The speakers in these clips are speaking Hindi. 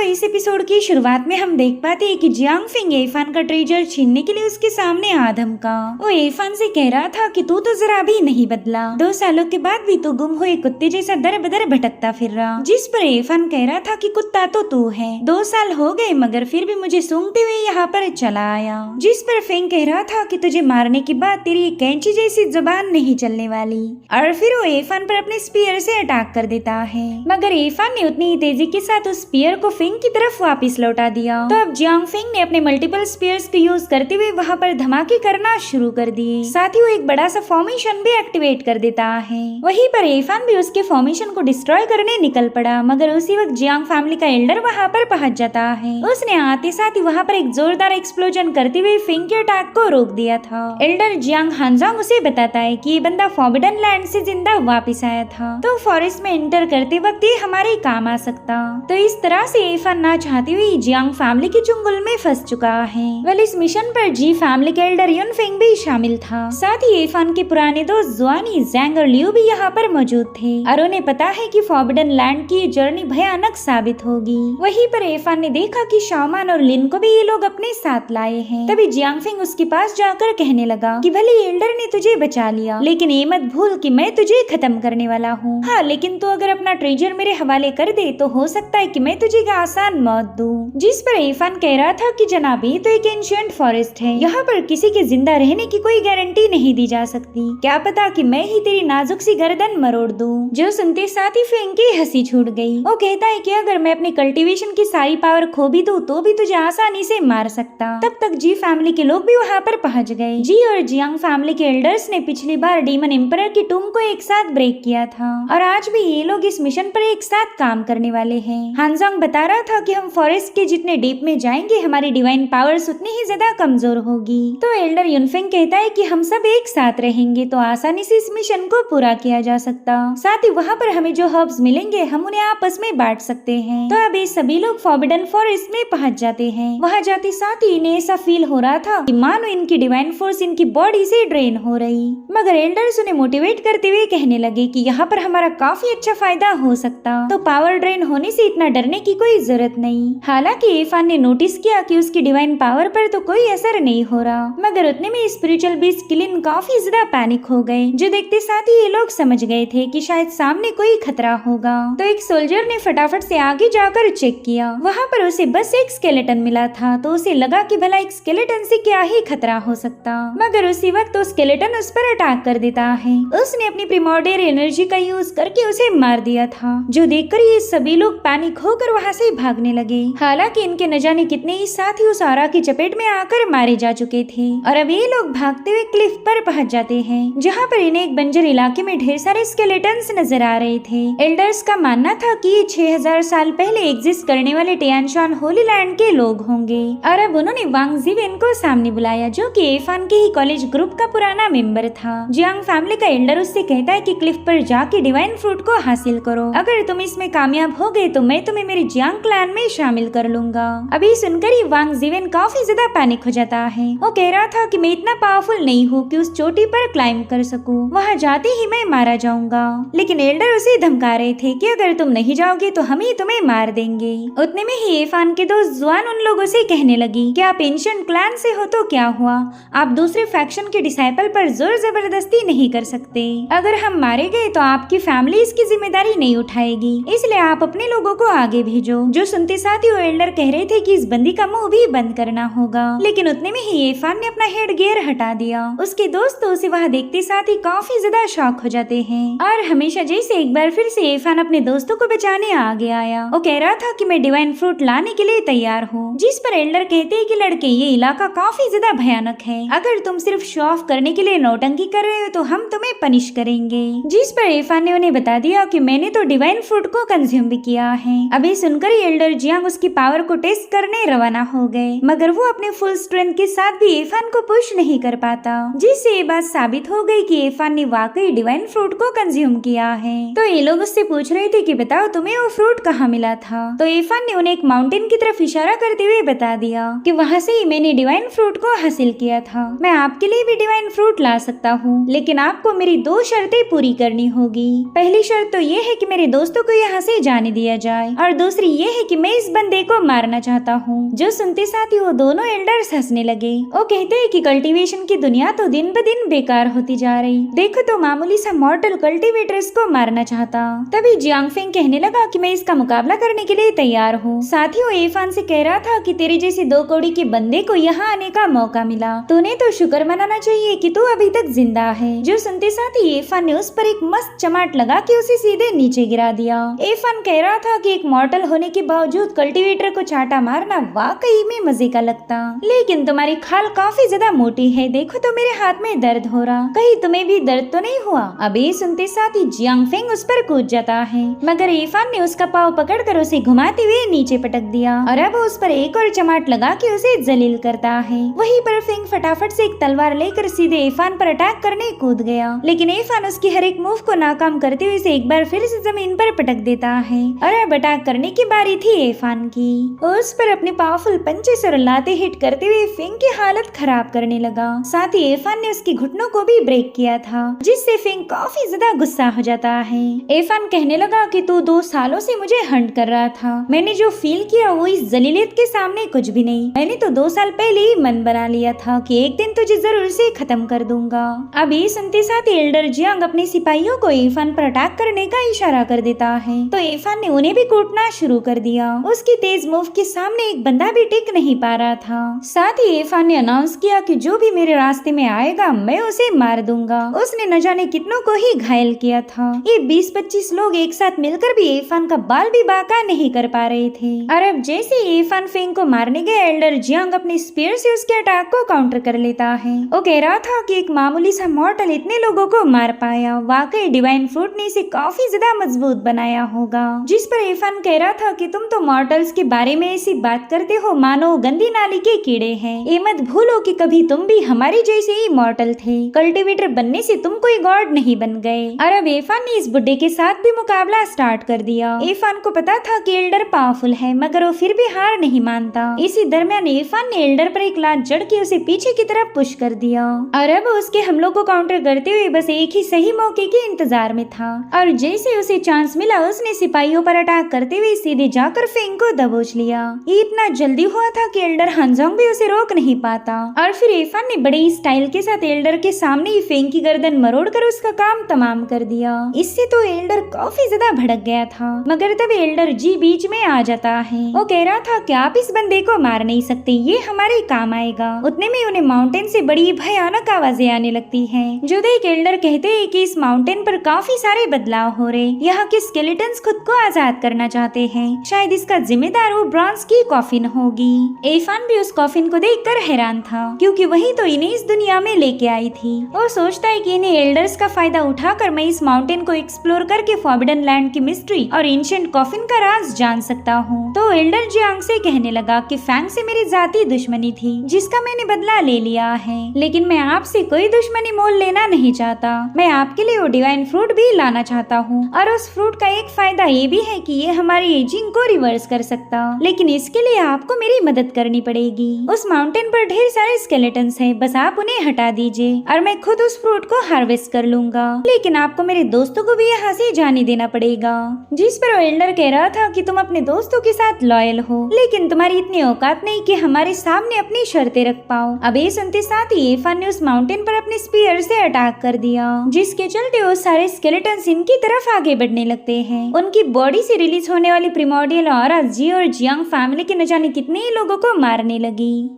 इस एपिसोड की शुरुआत में हम देख पाते हैं कि जियांग फिंग इरफान का ट्रेजर छीनने के लिए उसके सामने आ धमका। वो इरफान से कह रहा था कि तू तो जरा भी नहीं बदला, 2 सालों के बाद भी तू गुम हुए कुत्ते जैसा दर बदर भटकता फिर रहा। जिस पर इरफान कह रहा था कि कुत्ता तो तू है, 2 साल हो गए मगर फिर भी मुझे सूंघते हुए यहाँ पर चला आया। जिस पर फिंग कह रहा था कि तुझे मारने के बाद तेरी कैंची जैसी जुबान नहीं चलने वाली, और फिर वो इरफान पर अपने स्पीयर से अटैक कर देता है। मगर इरफान ने उतनी ही तेजी के साथ उस स्पीयर को फिंग की तरफ वापस लौटा दिया। तो अब जियांग फिंग ने अपने मल्टीपल स्पीयर्स को यूज करते हुए वहाँ पर धमाके करना शुरू कर दिए। साथ ही वो एक बड़ा सा फॉर्मेशन भी एक्टिवेट कर देता है। वहीं पर इरफान भी उसके फॉर्मेशन को डिस्ट्रॉय करने निकल पड़ा, मगर उसी वक्त जियांग फैमिली का एल्डर वहाँ पर पहुंच जाता है। उसने आते साथ ही वहाँ पर एक जोरदार एक्सप्लोजन करते हुए फिंग के अटैक को रोक दिया था। एल्डर जियांग हानजांग उसे बताता है कि ये बंदा फॉरबिडन लैंड से जिंदा वापस आया था, तो फॉरेस्ट में एंटर करते वक्त ये हमारे काम आ सकता। तो इस तरह से इरफान ना चाहते हुए जियांग फैमिली के चुंगल में फंस चुका है। वेल इस मिशन पर जी फैमिली के एल्डर युन फिंग भी शामिल था। साथ ही इरफान के पुराने दोस्त जुआनी, जैंग और लियू भी यहाँ पर मौजूद थे, और उन्हें पता है कि फॉरबिडन लैंड की जर्नी भयानक साबित होगी। वहीं पर इरफान ने देखा कि शाओमान और लिन को भी ये लोग अपने साथ लाए हैं। तभी जियांग फिंग उसके पास जाकर कहने लगा कि भले एल्डर ने तुझे बचा लिया, लेकिन ये मत भूल कि मैं तुझे खत्म करने वाला हूँ। हाँ, लेकिन तू अगर अपना ट्रेजर मेरे हवाले कर दे तो हो सकता है कि मैं तुझे आसान मौत दूं। जिस पर इरफान कह रहा था कि जनाब ये तो एक एंशिएंट फॉरेस्ट है, यहाँ पर किसी के जिंदा रहने की कोई गारंटी नहीं दी जा सकती, क्या पता कि मैं ही तेरी नाजुक सी गर्दन मरोड़ दूं। जो सुनते साथ ही फिंग की हंसी छूट गई। वो कहता है कि अगर मैं अपनी कल्टीवेशन की सारी पावर खो भी दूं तो भी तुझे आसानी से मार सकता। तब तक जी फैमिली के लोग भी वहाँ पर पहुँच गए। जी और जियांग फैमिली के एल्डर्स ने पिछली बार डीमन एम्परर की टूम को एक साथ ब्रेक किया था, और आज भी ये लोग इस मिशन पर एक साथ काम करने वाले हैं। हानजांग बता रहा था कि हम फॉरेस्ट के जितने डीप में जाएंगे हमारी डिवाइन पावर्स उतनी ही ज्यादा कमजोर होगी। तो एल्डर युनफिंग कहता है कि हम सब एक साथ रहेंगे तो आसानी से इस मिशन को पूरा किया जा सकता। साथ ही वहाँ पर हमें जो हर्ब्स मिलेंगे हम उन्हें आपस में बांट सकते हैं। तो अब ये सभी लोग फॉरबिडन फॉरेस्ट में पहुँच जाते हैं। वहाँ जाते साथ ही इन्हें ऐसा फील हो रहा था कि मानो इनकी डिवाइन फोर्स इनकी बॉडी से ड्रेन हो रही। मगर एल्डर्स उन्हें मोटिवेट करते हुए कहने लगे कि यहाँ पर हमारा काफी अच्छा फायदा हो सकता, तो पावर ड्रेन होने से इतना डरने की कोई जरूरत नहीं। हालांकि इरफान ने नोटिस किया कि उसकी डिवाइन पावर पर तो कोई असर नहीं हो रहा, मगर उतने में स्पिरिचुअल बीस्ट किलिन काफी ज्यादा पैनिक हो गए। जो देखते साथ ही ये लोग समझ गए थे कि शायद सामने कोई खतरा होगा। तो एक सोल्जर ने फटाफट से आगे जाकर चेक किया। वहाँ पर उसे बस एक स्केलेटन मिला था, तो उसे लगा कि भला एक स्केलेटन से क्या ही खतरा हो सकता। मगर उसी वक्त तो स्केलेटन उस पर अटैक कर देता है। उसने अपनी प्रिमोर्डियल एनर्जी का यूज करके उसे मार दिया था, जो देखकर ये सभी लोग पैनिक होकर वहाँ से भागने लगे। हालांकि इनके न जाने कितने ही साथी उस आरा की चपेट में आकर मारे जा चुके थे, और अब ये लोग भागते हुए क्लिफ पर पहुंच जाते हैं, जहाँ पर इन्हें एक बंजर इलाके में ढेर सारे स्केलेटन्स नजर आ रहे थे। एल्डर्स का मानना था कि ये 6000 साल पहले एग्जिस्ट करने वाले टियानशान होली लैंड के लोग होंगे। और अब उन्होंने वांग जिवेन को सामने बुलाया, जो कि इरफान के ही कॉलेज ग्रुप का पुराना मेंबर था। जियांग फैमिली का एल्डर उससे कहता है कि क्लिफ पर जाके डिवाइन फ्रूट को हासिल करो, अगर तुम इसमें कामयाब हो गए तो मैं तुम्हें मेरे जियांग क्लैन में शामिल कर लूंगा। अभी सुनकर ही वांग जिवेन काफी ज्यादा पैनिक हो जाता है। वो कह रहा था कि मैं इतना पावरफुल नहीं हूँ कि उस चोटी पर क्लाइंब कर सकूं, वहाँ जाते ही मैं मारा जाऊंगा। लेकिन एल्डर उसे धमका रहे थे कि अगर तुम नहीं जाओगे तो हम ही तुम्हें मार देंगे। उतने में ही इरफान के दोस्त जुआन उन लोगों से कहने लगी कि आप एंशिएंट क्लैन से हो तो क्या हुआ, आप दूसरे फैक्शन के डिसाइपल पर जोर जबरदस्ती नहीं कर सकते। अगर हम मारे गए तो आपकी फैमिली इसकी जिम्मेदारी नहीं उठाएगी, इसलिए आप अपने लोगों को आगे भेजो। जो सुनते साथ ही वो एल्डर कह रहे थे कि इस बंदी का मुंह भी बंद करना होगा, लेकिन उतने में ही इरफान ने अपना हेड गियर हटा दिया। उसके दोस्त तो उसे वहाँ देखते साथ ही काफी ज्यादा शॉक हो जाते हैं, और हमेशा जैसे एक बार फिर से इरफान अपने दोस्तों को बचाने आगे आया। वो कह रहा था कि मैं डिवाइन फ्रूट लाने के लिए तैयार हूँ। जिस पर एल्डर कहते हैं कि लड़के ये इलाका काफी ज्यादा भयानक है, अगर तुम सिर्फ शो ऑफ करने के लिए नौटंकी कर रहे हो तो हम तुम्हें पनिश करेंगे। जिस पर इरफान ने उन्हें बता दिया कि मैंने तो डिवाइन फ्रूट को कंज्यूम भी किया है। अभी सुनकर ही एल्डर जियांग उसकी पावर को टेस्ट करने रवाना हो गए, मगर वो अपने फुल स्ट्रेंथ के साथ भी इरफान को पुश नहीं कर पाता, जिससे ये बात साबित हो गई कि इरफान ने वाकई डिवाइन फ्रूट को कंज्यूम किया है। तो ये लोग उससे पूछ रहे थे कि बताओ तुम्हें वो फ्रूट कहाँ मिला था। तो इरफान ने उन्हें एक माउंटेन की तरफ इशारा करते हुए बता दिया कि वहाँ से ही मैंने डिवाइन फ्रूट को हासिल किया था। मैं आपके लिए भी डिवाइन फ्रूट ला सकता हूँ, लेकिन आपको मेरी 2 शर्तें पूरी करनी होगी। पहली शर्त तो ये है कि मेरे दोस्तों को यहाँ से जाने दिया जाए, और दूसरी ये है है कि मैं इस बंदे को मारना चाहता हूँ। जो सुनते साथ ही वो दोनों एल्डर्स हंसने लगे। वो कहते हैं कि कल्टीवेशन की दुनिया तो दिन ब दिन बेकार होती जा रही, देखो तो मामूली सा मॉर्टल कल्टीवेटर्स को मारना चाहता। तभी जियांग फेंग कहने लगा कि मैं इसका मुकाबला करने के लिए तैयार हूँ। साथ ही वो एफान से कह रहा था कि तेरे जैसे 2 कौड़ी के बंदे को यहाँ आने का मौका मिला, तूने तो शुक्र मनाना चाहिए कि तू अभी तक जिंदा है। जो सुनते साथ ही एफान ने उस पर एक मस्त चमाट लगा के उसे सीधे नीचे गिरा दिया। एफान कह रहा था कि एक मॉर्टल होने के बावजूद कल्टीवेटर को चाटा मारना वाकई में मजे का लगता, लेकिन तुम्हारी खाल काफी ज्यादा मोटी है, देखो तो मेरे हाथ में दर्द हो रहा, कहीं तुम्हें भी दर्द तो नहीं हुआ। अभी सुनते साथ ही जियांग फेंग उस पर कूद जाता है, मगर एफान ने उसका पाँव पकड़कर उसे घुमाते हुए नीचे पटक दिया और अब उस पर एक और चमाट लगा के उसे जलील करता है। वहीं पर फेंग फटाफट से एक तलवार लेकर सीधे एफान पर अटैक करने कूद गया, लेकिन एफान उसकी हर एक मूव को नाकाम करते हुए उसे एक बार फिर से जमीन पर पटक देता है और अब अटैक करने की बारी थी एफान की। उस पर अपने पावरफुल पंचेस और लाते हिट करते हुए फेंग की हालत खराब करने लगा। साथ ही एफान ने उसकी घुटनों को भी ब्रेक किया था, जिससे फेंग काफी ज्यादा गुस्सा हो जाता है। एफान कहने लगा कि तू 2 सालों से मुझे हंट कर रहा था, मैंने जो फील किया वो इस जलीलियत के सामने कुछ भी नहीं। मैंने तो 2 साल पहले ही मन बना लिया था कि एक दिन तुझे जरूर से खत्म कर दूंगा। अभी सुनते साथ एल्डर जियांग अपने सिपाहियों को एफान पर अटैक करने का इशारा कर देता है, तो एफान ने उन्हें भी कूटना शुरू कर दिया। उसकी तेज मूव के सामने एक बंदा भी टिक नहीं पा रहा था। साथ ही एफान ने अनाउंस किया कि जो भी मेरे रास्ते में आएगा मैं उसे मार दूंगा। उसने न जाने कितनों को ही घायल किया था। ये 20-25 लोग एक साथ मिलकर भी एफान का बाल भी बाका नहीं कर पा रहे थे। और अब जैसे एफान फेंग को मारने गए, एल्डर जियांग अपने स्पीयर से उसके अटैक को काउंटर कर लेता है। वो कह रहा था कि एक मामूली सा मॉर्टल इतने लोगों को मार पाया, वाकई डिवाइन फ्रूट ने इसे काफी ज्यादा मजबूत बनाया होगा। जिस पर एफान कह रहा था कि तुम तो मॉर्टल्स के बारे में ऐसी बात करते हो मानो गंदी नाली के कीड़े हैं। ये मत भूलो कि कभी तुम भी हमारे जैसे ही मॉर्टल थे, कल्टीवेटर बनने से तुम कोई गॉड नहीं बन गए। और अब एफान ने इस बुड्ढे के साथ भी मुकाबला स्टार्ट कर दिया। एफान को पता था कि एल्डर पावरफुल है, मगर वो फिर भी हार नहीं मानता। इसी दरमियान एफान ने एल्डर पर एक लात जड़ के उसे पीछे की तरफ पुश कर दिया और अब उसके हमलों को काउंटर करते हुए बस एक ही सही मौके के इंतजार में था। और जैसे उसे चांस मिला, उसने सिपाहियों पर अटैक करते हुए सीधे जाकर फेंग को दबोच लिया। ये इतना जल्दी हुआ था कि एल्डर हानजोंग भी उसे रोक नहीं पाता और फिर एफान ने बड़े ही स्टाइल के साथ एल्डर के सामने ही फेंग की गर्दन मरोड़कर उसका काम तमाम कर दिया। इससे तो एल्डर काफी ज्यादा भड़क गया था, मगर तब एल्डर जी बीच में आ जाता है। वो कह रहा था कि आप इस बंदे को मार नहीं सकते, ये हमारे काम आएगा। उतने में उन्हें माउंटेन से बड़ी भयानक आवाजें आने लगती हैं, जो देख एल्डर कहते हैं कि इस माउंटेन पर काफी सारे बदलाव हो रहे, यहाँ के स्केलेटन्स खुद को आजाद करना चाहते हैं, शायद इसका जिम्मेदार वो ब्रॉन्ज की कॉफिन होगी। एफान भी उस कॉफिन को देखकर हैरान था, क्योंकि वही तो इन्हें इस दुनिया में लेके आई थी। वो सोचता है कि इन्हें एल्डर्स का फायदा उठाकर मैं इस माउंटेन को एक्सप्लोर करके फॉरबिडन लैंड की मिस्ट्री और एंशिएंट कॉफिन का राज जान सकता हूँ। तो एल्डर जियांग से कहने लगा कि फैंग से मेरी जाती दुश्मनी थी, जिसका मैंने बदला ले लिया है, लेकिन मैं आपसे कोई दुश्मनी मोल लेना नहीं चाहता। मैं आपके लिए वो डिवाइन फ्रूट भी लाना चाहता हूँ, और उस फ्रूट का एक फायदा ये भी है कि ये हमारी एजिंग को रिवर्स कर सकता, लेकिन इसके लिए आपको मेरी मदद करनी पड़ेगी। उस माउंटेन पर ढेर सारे स्केलेटन्स हैं, बस आप उन्हें हटा दीजिए और मैं खुद उस फ्रूट को हार्वेस्ट कर लूंगा, लेकिन आपको मेरे दोस्तों को भी यहाँ से जाने देना पड़ेगा। जिस पर वो एल्डर कह रहा था कि तुम अपने दोस्तों के साथ लॉयल हो, लेकिन तुम्हारी इतनी औकात नहीं कि हमारे सामने अपनी शर्तें रख पाओ। अब ये सुनते साथ ही एफान ने उस माउंटेन पर अपने स्पीयर से अटैक कर दिया, जिसके चलते वो सारे स्केलेटन्स इनकी तरफ आगे बढ़ने लगते हैं। उनकी बॉडी से रिलीज होने वाली प्रिमोर्डियल ऑरा जी और जियांग फैमिली के न जाने कितने ही लोगों को मारने लगी।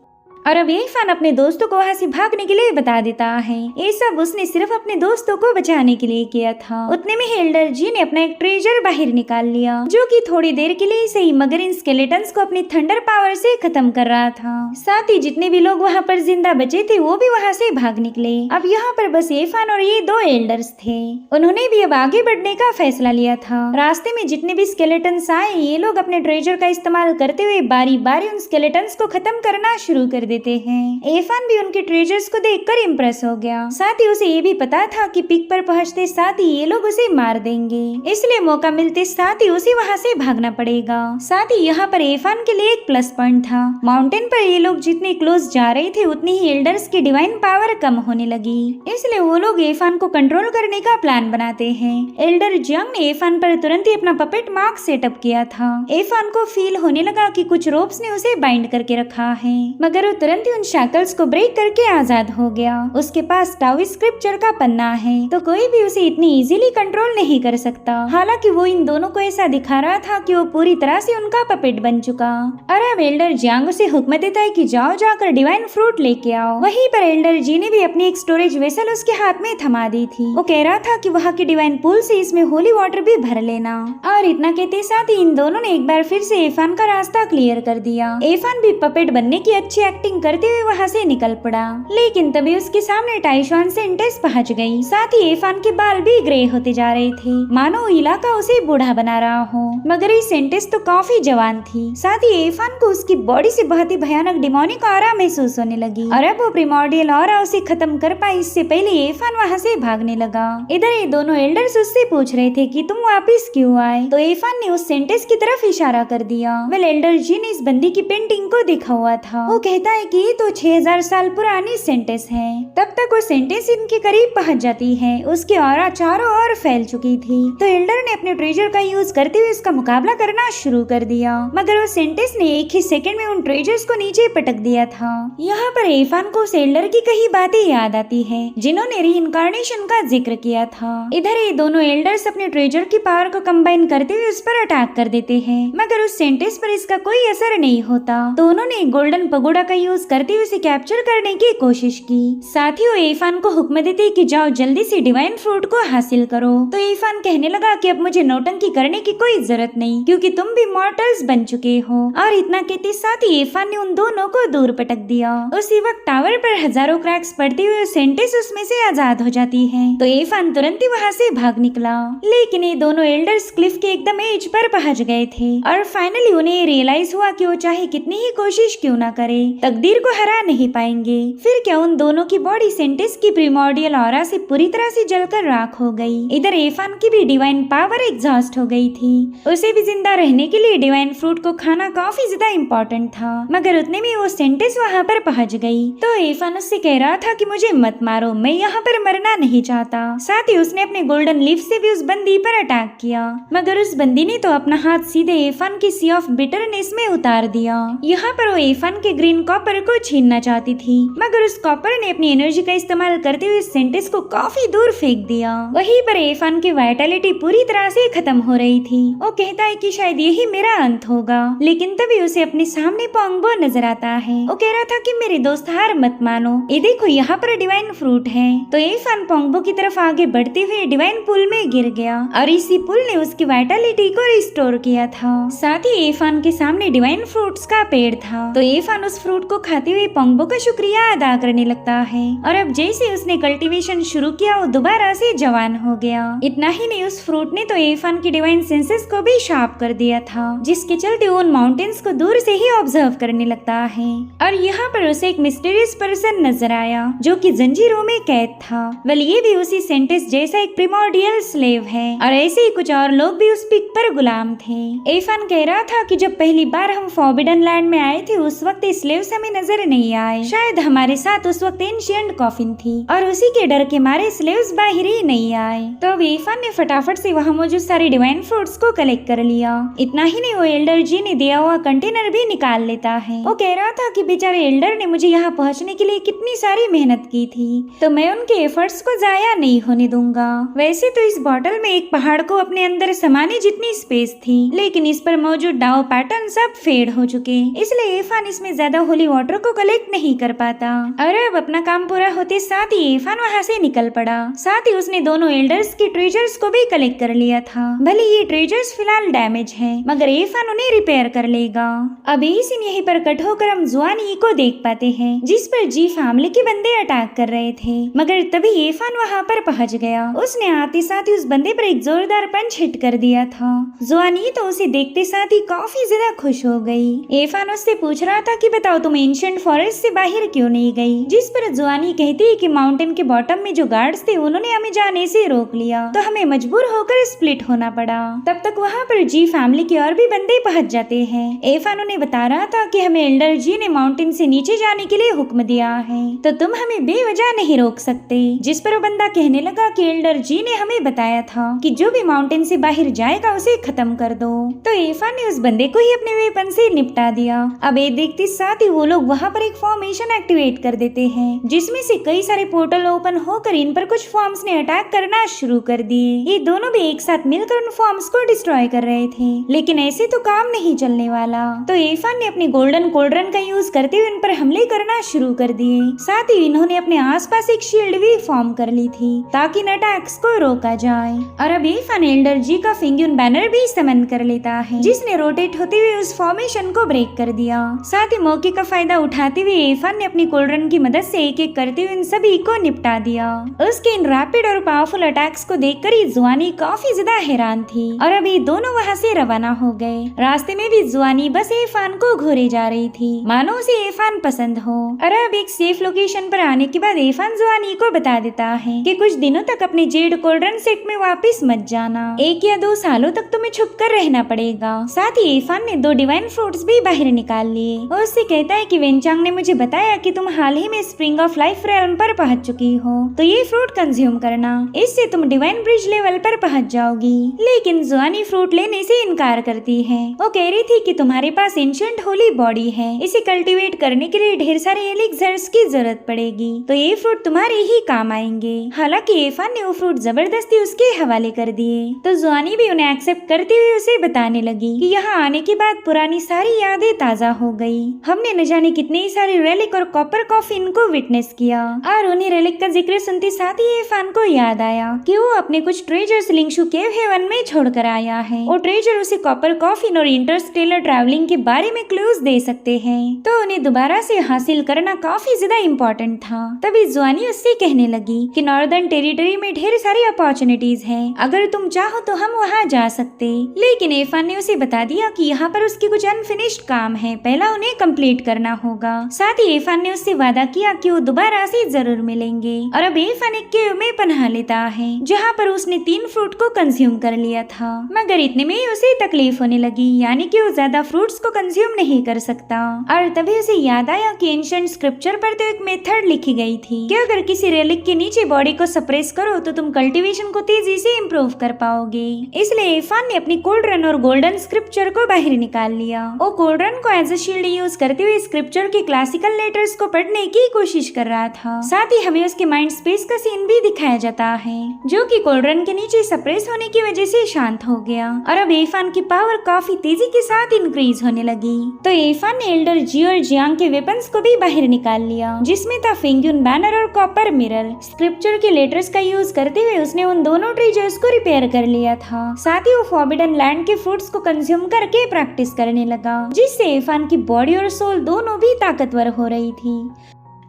और अब एफान अपने दोस्तों को वहाँ से भागने के लिए बता देता है। ये सब उसने सिर्फ अपने दोस्तों को बचाने के लिए किया था। उतने में एल्डर जी ने अपना एक ट्रेजर बाहर निकाल लिया, जो कि थोड़ी देर के लिए सही मगर इन स्केलेटन्स को अपनी थंडर पावर से खत्म कर रहा था। साथ ही जितने भी लोग वहाँ पर जिंदा बचे थे वो भी वहाँ से भाग निकले। अब यहाँ पर बस एफान और ये 2 एल्डर्स थे। उन्होंने भी अब आगे बढ़ने का फैसला लिया था। रास्ते में जितने भी स्केलेटन्स आए, ये लोग अपने ट्रेजर का इस्तेमाल करते हुए बारी बारी उन स्केलेटन्स को खत्म करना शुरू कर देते हैं। इरफान भी उनके ट्रेजर्स को देखकर इम्प्रेस हो गया। साथ ही उसे ये भी पता था कि पिक पर पहुंचते साथ ही ये लोग उसे मार देंगे, इसलिए मौका मिलते साथ ही उसे वहाँ से भागना पड़ेगा। साथ ही यहाँ पर इरफान के लिए एक प्लस पॉइंट था। माउंटेन पर ये लोग जितने क्लोज जा रहे थे उतनी ही एल्डर्स की डिवाइन पावर कम होने लगी, इसलिए वो लोग इरफान को कंट्रोल करने का प्लान बनाते हैं। एल्डर जियांग ने इरफान पर तुरंत ही अपना पपेट मार्क सेटअप किया था। इरफान को फील होने लगा कि कुछ रोप्स ने उसे बाइंड करके रखा है, मगर वो तुरंत ही उन शैकल्स को ब्रेक करके आजाद हो गया। उसके पास टाओ स्क्रिप्चर का पन्ना है, तो कोई भी उसे इतनी इजीली कंट्रोल नहीं कर सकता। हालांकि वो इन दोनों को ऐसा दिखा रहा था कि वो पूरी तरह से उनका पपेट बन चुका। और अब एल्डर जियांग उसे हुक्म देता है कि जाओ जाकर डिवाइन फ्रूट लेके आओ। वहीं पर एल्डर जी ने भी अपनी एक स्टोरेज वेसल उसके हाथ में थमा दी थी। वो कह रहा था कि वहाँ की डिवाइन पूल से इसमें होली वाटर भी भर लेना। और इतना कहते साथ ही इन दोनों ने एक बार फिर से इरफान का रास्ता क्लियर कर दिया। इरफान भी पपेट बनने की अच्छी एक्टिंग करते हुए वहाँ से निकल पड़ा, लेकिन तभी उसके सामने टाइशुआन सेंटेस पहुँच गई। साथ ही इरफान के बाल भी ग्रे होते जा रहे थे, मानो इलाका उसे बूढ़ा बना रहा हो। मगर ये सेंटेस तो काफी जवान थी। साथ ही इरफान को उसकी बॉडी से बहुत ही भयानक डिमोनिक ऑरा महसूस होने लगी, और अब वो प्रिमोर्डियल ऑरा उसे खत्म कर पाई इससे पहले इरफान वहाँ से भागने लगा। इधर ये दोनों एल्डर्स उससे पूछ रहे थे कि तुम वापस क्यों आए, तो इरफान ने उस सेंटेस की तरफ इशारा कर दिया। वेल एल्डर जी ने इस बंदी की पेंटिंग को देखा हुआ था। वो कहता है कि ये तो 6000 साल पुरानी सेंटेस है। तब तक वो सेंटेस इनके करीब पहुंच जाती है। उसकी ऑरा चारों ओर फैल चुकी थी, तो एल्डर ने अपने ट्रेजर का यूज करते हुए उसका मुकाबला करना शुरू कर दिया, मगर वो सेंटेस ने एक ही सेकंड में उन ट्रेजर्स को नीचे पटक दिया था। यहाँ पर इरफान को उस एल्डर की कई बातें याद आती है जिन्होंने रीइंकार्नेशन का जिक्र किया था। इधर ये दोनों एल्डर्स अपने ट्रेजर की पावर को कंबाइन करते हुए उस पर अटैक कर देते हैं, मगर उस सेंटेस पर इसका कोई असर नहीं होता। तो उन्होंने गोल्डन पगोडा का यूज करते हुए उसे कैप्चर करने की कोशिश की। साथ ही वो इरफान को हुक्म देते कि जाओ जल्दी से डिवाइन फ्रूट को हासिल करो। तो इरफान कहने लगा कि अब मुझे नौटंकी करने की कोई जरूरत नहीं, क्योंकि तुम भी मॉर्टल्स बन चुके हो। और इतना कहते साथ ही इरफान ने उन दोनों को दूर पटक दिया। उसी वक्त टावर पर हजारों क्रैक्स पड़ते हुए सेंटेस उसमें से आजाद हो जाती है, तो इरफान तुरंत ही वहाँ से भाग निकला। लेकिन ये दोनों एल्डर्स क्लिफ के एकदम एज पर पहुंच गए थे, और फाइनली उन्हें रियलाइज हुआ कि वो चाहे कितनी ही कोशिश क्यों ना करे, तकदीर को हरा नहीं पाएंगे। फिर क्या उन दोनों की बॉडी सेंटेस की प्रिमोर्डियल ऑरा से पूरी तरह से जलकर राख हो गई। इधर इरफान की भी डिवाइन पावर एग्जॉस्ट हो गई थी। उसे भी जिंदा रहने के लिए डिवाइन फ्रूट को खाना काफी ज्यादा इम्पोर्टेंट था, मगर उतने में वो सेंटेस वहाँ पर पहुँच गई। तो इरफान उससे कह रहा था कि मुझे मत मारो, मैं यहाँ पर मरना नहीं चाहता। साथ ही उसने अपने गोल्डन लीफ से भी उस बंदी पर अटैक किया, मगर उस बंदी ने तो अपना हाथ सीधे इरफान की सी ऑफ बिटरनेस में उतार दिया। यहाँ पर वो इरफान के ग्रीन कॉपर को छीनना चाहती थी, मगर उस कॉपर ने अपनी एनर्जी का इस्तेमाल करते हुए सेंटेस को काफी दूर फेंक दिया। वहीं पर इरफान की वाइटलिटी पूरी तरह से खत्म हो रही थी। वो कहता है कि शायद यही मेरा अंत होगा, लेकिन तभी उसे अपने सामने पोंगबो नजर आता है। वो कह रहा था कि मेरे दोस्त हार मत मानो, ये देखो यहाँ पर डिवाइन फ्रूट है। तो इरफान पोंगबो की तरफ आगे बढ़ते हुए डिवाइन पुल में गिर गया, और इसी पुल ने उसकी वाइटलिटी को रिस्टोर किया था। साथ ही इरफान के सामने डिवाइन फ्रूट्स का पेड़ था, तो इरफान उस फ्रूट को खाते हुए पोंगबो का शुक्रिया अदा करने लगता है। और अब जैसे उसने कल्टीवेशन शुरू किया वो दोबारा से जवान हो गया। इतना ही नहीं, उस फ्रूट ने तो इरफान की डिवाइन सेंसेस को भी शार्प कर दिया था, जिसके चलते उन माउंटेन्स को दूर से ही ऑब्जर्व करने लगता है। और यहाँ पर उसे एक मिस्टीरियस पर्सन नजर आया जो कि जंजीरों में कैद था। वेल ये भी उसी सेंटेस जैसा एक प्रिमोर्डियल स्लेव है, और ऐसे ही कुछ और लोग भी उस पिक पर गुलाम थे। इरफान कह रहा था कि जब पहली बार हम फॉरबिडन लैंड में आए थे उस वक्त स्लेव्स हमें नजर नहीं आए, शायद हमारे साथ उस वक्त एंशिएंट कॉफिन थी, और उसी के डर के मारे स्लेव्स बाहर ही नहीं आए। तो इरफान ने फटाफट से वहाँ मौजूद सारे डिवाइन फ्रूट्स को कलेक्ट कर लिया। इतना ही नहीं, वो एल्डर जी ने दिया हुआ कंटेनर भी निकाल लेता है। वो कह रहा था कि बेचारे एल्डर ने मुझे यहाँ पहुँचने के लिए कितनी सारी मेहनत की थी, तो मैं उनके एफर्ट्स को जाया नहीं होने दूंगा। वैसे तो इस बॉटल में एक पहाड़ को अपने अंदर समाने जितनी स्पेस थी, लेकिन इस पर मौजूद डाउ पैटर्न सब फेड हो चुके, इसलिए इरफान इसमें ज्यादा होली वाटर को कलेक्ट नहीं कर पाता। और अब अपना काम पूरा होते साथ ही इरफान वहाँ से निकल पड़ा। साथ ही उसने दोनों एल्डर्स की ट्रेजर्स को भी कलेक्ट कर लिया था। भले ये ट्रेजर्स फिलहाल डैमेज है, मगर इरफान उन्हें रिपेयर कर लेगा। अब यही सीन यहीं पर कट होकर हम जुआनी को देख पाते हैं, जिस पर जी फैमिली के बंदे अटैक कर रहे थे, मगर तभी इरफान वहाँ पर पहुँच गया। उसने आते साथ ही उस बंदे पर एक जोरदार पंच हिट कर दिया था। जुआनी तो उसे देखते साथ ही काफी ज्यादा खुश हो गई। इरफान उससे पूछ रहा था कि बताओ तुम एंशिएंट फॉरेस्ट से बाहर क्यों नहीं गई, जिस पर जुआनी कहती है कि माउंटेन के बॉटम में जो गार्ड्स थे उन्होंने हमें जाने से रोक लिया, तो हमें मजबूर होकर स्प्लिट होना पड़ा। तब तक वहाँ पर जी फैमिली के और भी बंदे पहुँच जाते हैं। एफान उन्हें बता रहा था कि हमें एल्डर जी ने माउंटेन से नीचे जाने के लिए हुक्म दिया है, तो तुम हमें बेवजह नहीं रोक सकते। जिस पर वो बंदा कहने लगा कि एल्डर जी ने हमें बताया था कि जो भी माउंटेन से बाहर जाएगा उसे खत्म कर दो। तो एफान ने उस बंदे को ही अपने वेपन से निपटा दिया। अब ये देखते साथ ही वो लोग वहाँ पर एक फॉर्मेशन एक्टिवेट कर देते हैं, जिसमें से कई सारे पोर्टल ओपन होकर इन पर कुछ फॉर्म्स ने अटैक करना शुरू कर दिए। ये दोनों भी एक साथ मिलकर उन फॉर्म्स को डिस्ट्रॉय कर रहे थे, लेकिन ऐसे तो काम नहीं चलने वाला। तो एफान ने अपनी गोल्डन कोल्ड्रन का यूज करते हुए इन पर हमले करना शुरू कर दिए। साथ ही इन्होंने अपने आसपास एक शील्ड भी फॉर्म कर ली थी ताकि इन अटैक्स को रोका जाए। और अब एफान एल्डर जी का फिंग्यून बैनर भी समन कर लेता है, जिसने रोटेट होते हुए उस फॉर्मेशन को ब्रेक कर दिया। साथ ही मौके का फायदा उठाते हुए एफान ने अपनी कोल्ड्रन की मदद से एक एक करते हुए इन सभी को निपटा दिया। उसके इन रैपिड और पावरफुल अटैक्स को देखकर ही जुआनी काफी ज्यादा हैरान थी। और अब ये दोनों वहाँ से रवाना हो गए। रास्ते में भी जुआनी बस एफान को घूरे जा रही थी, मानो उसे एफान पसंद हो। और अब एक सेफ लोकेशन पर आने के बाद एफान जुआनी को बता देता है कि कुछ दिनों तक अपने जेड कोल्ड्रन सेट में वापस मत जाना, 1 या 2 सालों तक तुम्हें छुप कर रहना पड़ेगा। साथ ही एफान ने 2 डिवाइन फ्रूट्स भी बाहर निकाल लिए। वो उससे कहता है कि वेनचांग ने मुझे बताया कि तुम हाल ही में स्प्रिंग ऑफ लाइफ रेल्म पर पहुंच चुकी हो, तो ये फ्रूट कंज्यूम करना, इससे तुम डिवाइन ब्रिज लेवल पर पहुंच जाओगी। लेकिन जुआनी फ्रूट लेने से इनकार करती है। वो कह रही थी कि तुम्हारे पास एंशिएंट होली बॉडी है, इसे कल्टीवेट करने के लिए ढेर सारे एलिक्सर्स की जरूरत पड़ेगी, तो ये फ्रूट तुम्हारे ही काम आएंगे। हालांकि एफान ने वो फ्रूट जबरदस्ती उसके हवाले कर दिए, तो जुआनी भी उन्हें एक्सेप्ट करते हुए उसे बताने लगी कि यहाँ आने के बाद पुरानी सारी यादें ताजा हो गई। हमने न जाने कितने ही सारे रेलिक और कॉपर कॉफिन को विटनेस किया, और उन्हें रेलिक का जिक्र सुनते साथ ही एफान को याद आया कि वो अपने कुछ ट्रेजर्स लिंगशु केव हेवन में छोड़कर आया है। वो ट्रेजर उसे कॉपर कॉफिन और इंटरस्टेलर ट्रैवलिंग के बारे में क्लूज दे सकते हैं, तो उन्हें दोबारा से हासिल करना काफी ज्यादा इम्पोर्टेंट था। तभी जुआनी उससे कहने लगी कि नॉर्दर्न टेरिटरी में ढेर सारी अपॉर्चुनिटीज हैं, अगर तुम चाहो तो हम वहाँ जा सकते। लेकिन एफान ने उसे बता दिया कि यहाँ पर उसके कुछ अनफिनिश्ड काम है, पहला उन्हें कंप्लीट करना होगा। साथ ही एफान ने उससे वादा किया कि वो दोबारा से जरूर मिलेंगे। और अब एफान एक केव में पनाह लेता है, जहाँ पर उसने 3 फ्रूट को कंज्यूम कर लिया था, मगर इतने में ही उसे तकलीफ होने लगी, यानी कि वो ज्यादा फ्रूट्स को कंज्यूम नहीं कर सकता। और तभी उसे याद आया कि एंशिएंट स्क्रिप्चर पर तो एक मेथड लिखी गई थी कि अगर किसी रेलिक के नीचे बॉडी को सप्रेस करो तो तुम कल्टीवेशन को तेजी से इम्प्रूव कर पाओगे। इसलिए एफान ने अपनी कोल्ड्रन और गोल्डन स्क्रिप्चर को बाहर निकाल लिया। वो कोल्ड्रन को एज अ शील्ड यूज करते हुए स्क्रिप्चर के क्लासिकल लेटर्स को पढ़ने की कोशिश कर रहा था। साथ ही हमें उसके माइंड स्पेस का सीन भी दिखाया जाता है, जो कि कोल्ड्रन के नीचे सप्रेस होने की वजह से शांत हो गया। और अब एफान की पावर काफी तेजी के साथ इंक्रीज होने लगी। तो एफान ने एल्डर जी और जियांग के वेपन्स को भी बाहर निकाल लिया, जिसमें था फिंग्यून बैनर और कॉपर मिरर। स्क्रिप्चर के लेटर्स का यूज करते हुए उसने उन दोनों ट्रेजर्स को रिपेयर कर लिया था। साथ ही वो फॉरबिडन लैंड के फ्रूट्स को कंज्यूम करके प्रैक्टिस करने लगा, जिससे एफान की बॉडी और सोल दोनों भी ताकतवर हो रही थी।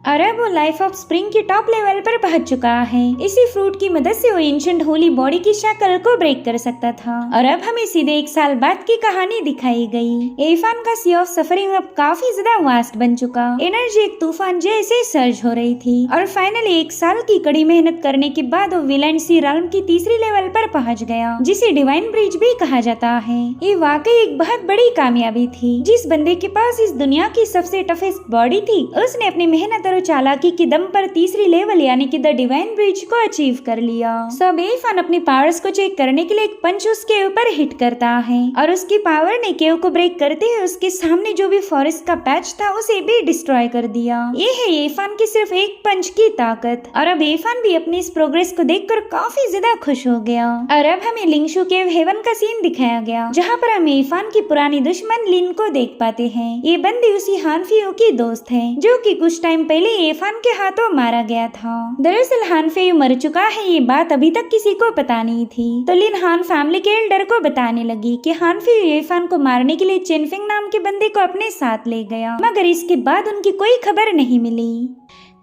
और अब वो लाइफ ऑफ स्प्रिंग के टॉप लेवल पर पहुंच चुका है। इसी फ्रूट की मदद से वो एंशिएंट होली बॉडी की शक्ल को ब्रेक कर सकता था। और अब हमें सीधे 1 साल बाद की कहानी दिखाई गई। एफान का सी ऑफ सफरिंग अब काफी ज्यादा वास्ट बन चुका, एनर्जी एक तूफान जैसे सर्ज हो रही थी। और फाइनली 1 साल की कड़ी मेहनत करने के बाद वो विलेंट सी राल्म की तीसरी लेवल पर पहुंच गया, जिसे डिवाइन ब्रिज भी कहा जाता है। ये वाकई एक बहुत बड़ी कामयाबी थी। जिस बंदे के पास इस दुनिया की सबसे टफेस्ट बॉडी थी, उसने अपनी मेहनत चालाकी के दम पर तीसरी लेवल यानी कि द डिवाइन ब्रिज को अचीव कर लिया। सब एफान अपनी पावर्स को चेक करने के लिए एक पंच उसके ऊपर हिट करता है, और उसकी पावर ने केव को ब्रेक करते हुए उसके सामने जो भी फॉरेस्ट का पैच था उसे भी डिस्ट्रॉय कर दिया। ये है एफान की सिर्फ एक पंच की ताकत। और अब एफान भी अपनी इस प्रोग्रेस को देखकर काफी ज्यादा खुश हो गया। और अब हमें लिंगशु केव हेवन का सीन दिखाया गया, जहाँ पर हम एफान की पुरानी दुश्मन लिन को देख पाते हैं। ये बंदी उसी हानफियो की दोस्त है, जो कि कुछ टाइम पहले एफान के हाथों मारा गया था। दरअसल हानफेयू मर चुका है, ये बात अभी तक किसी को पता नहीं थी। तो लिन हान फैमिली के एल्डर को बताने लगी कि हानफेयू एफान को मारने के लिए चेनफिंग नाम के बंदे को अपने साथ ले गया, मगर इसके बाद उनकी कोई खबर नहीं मिली।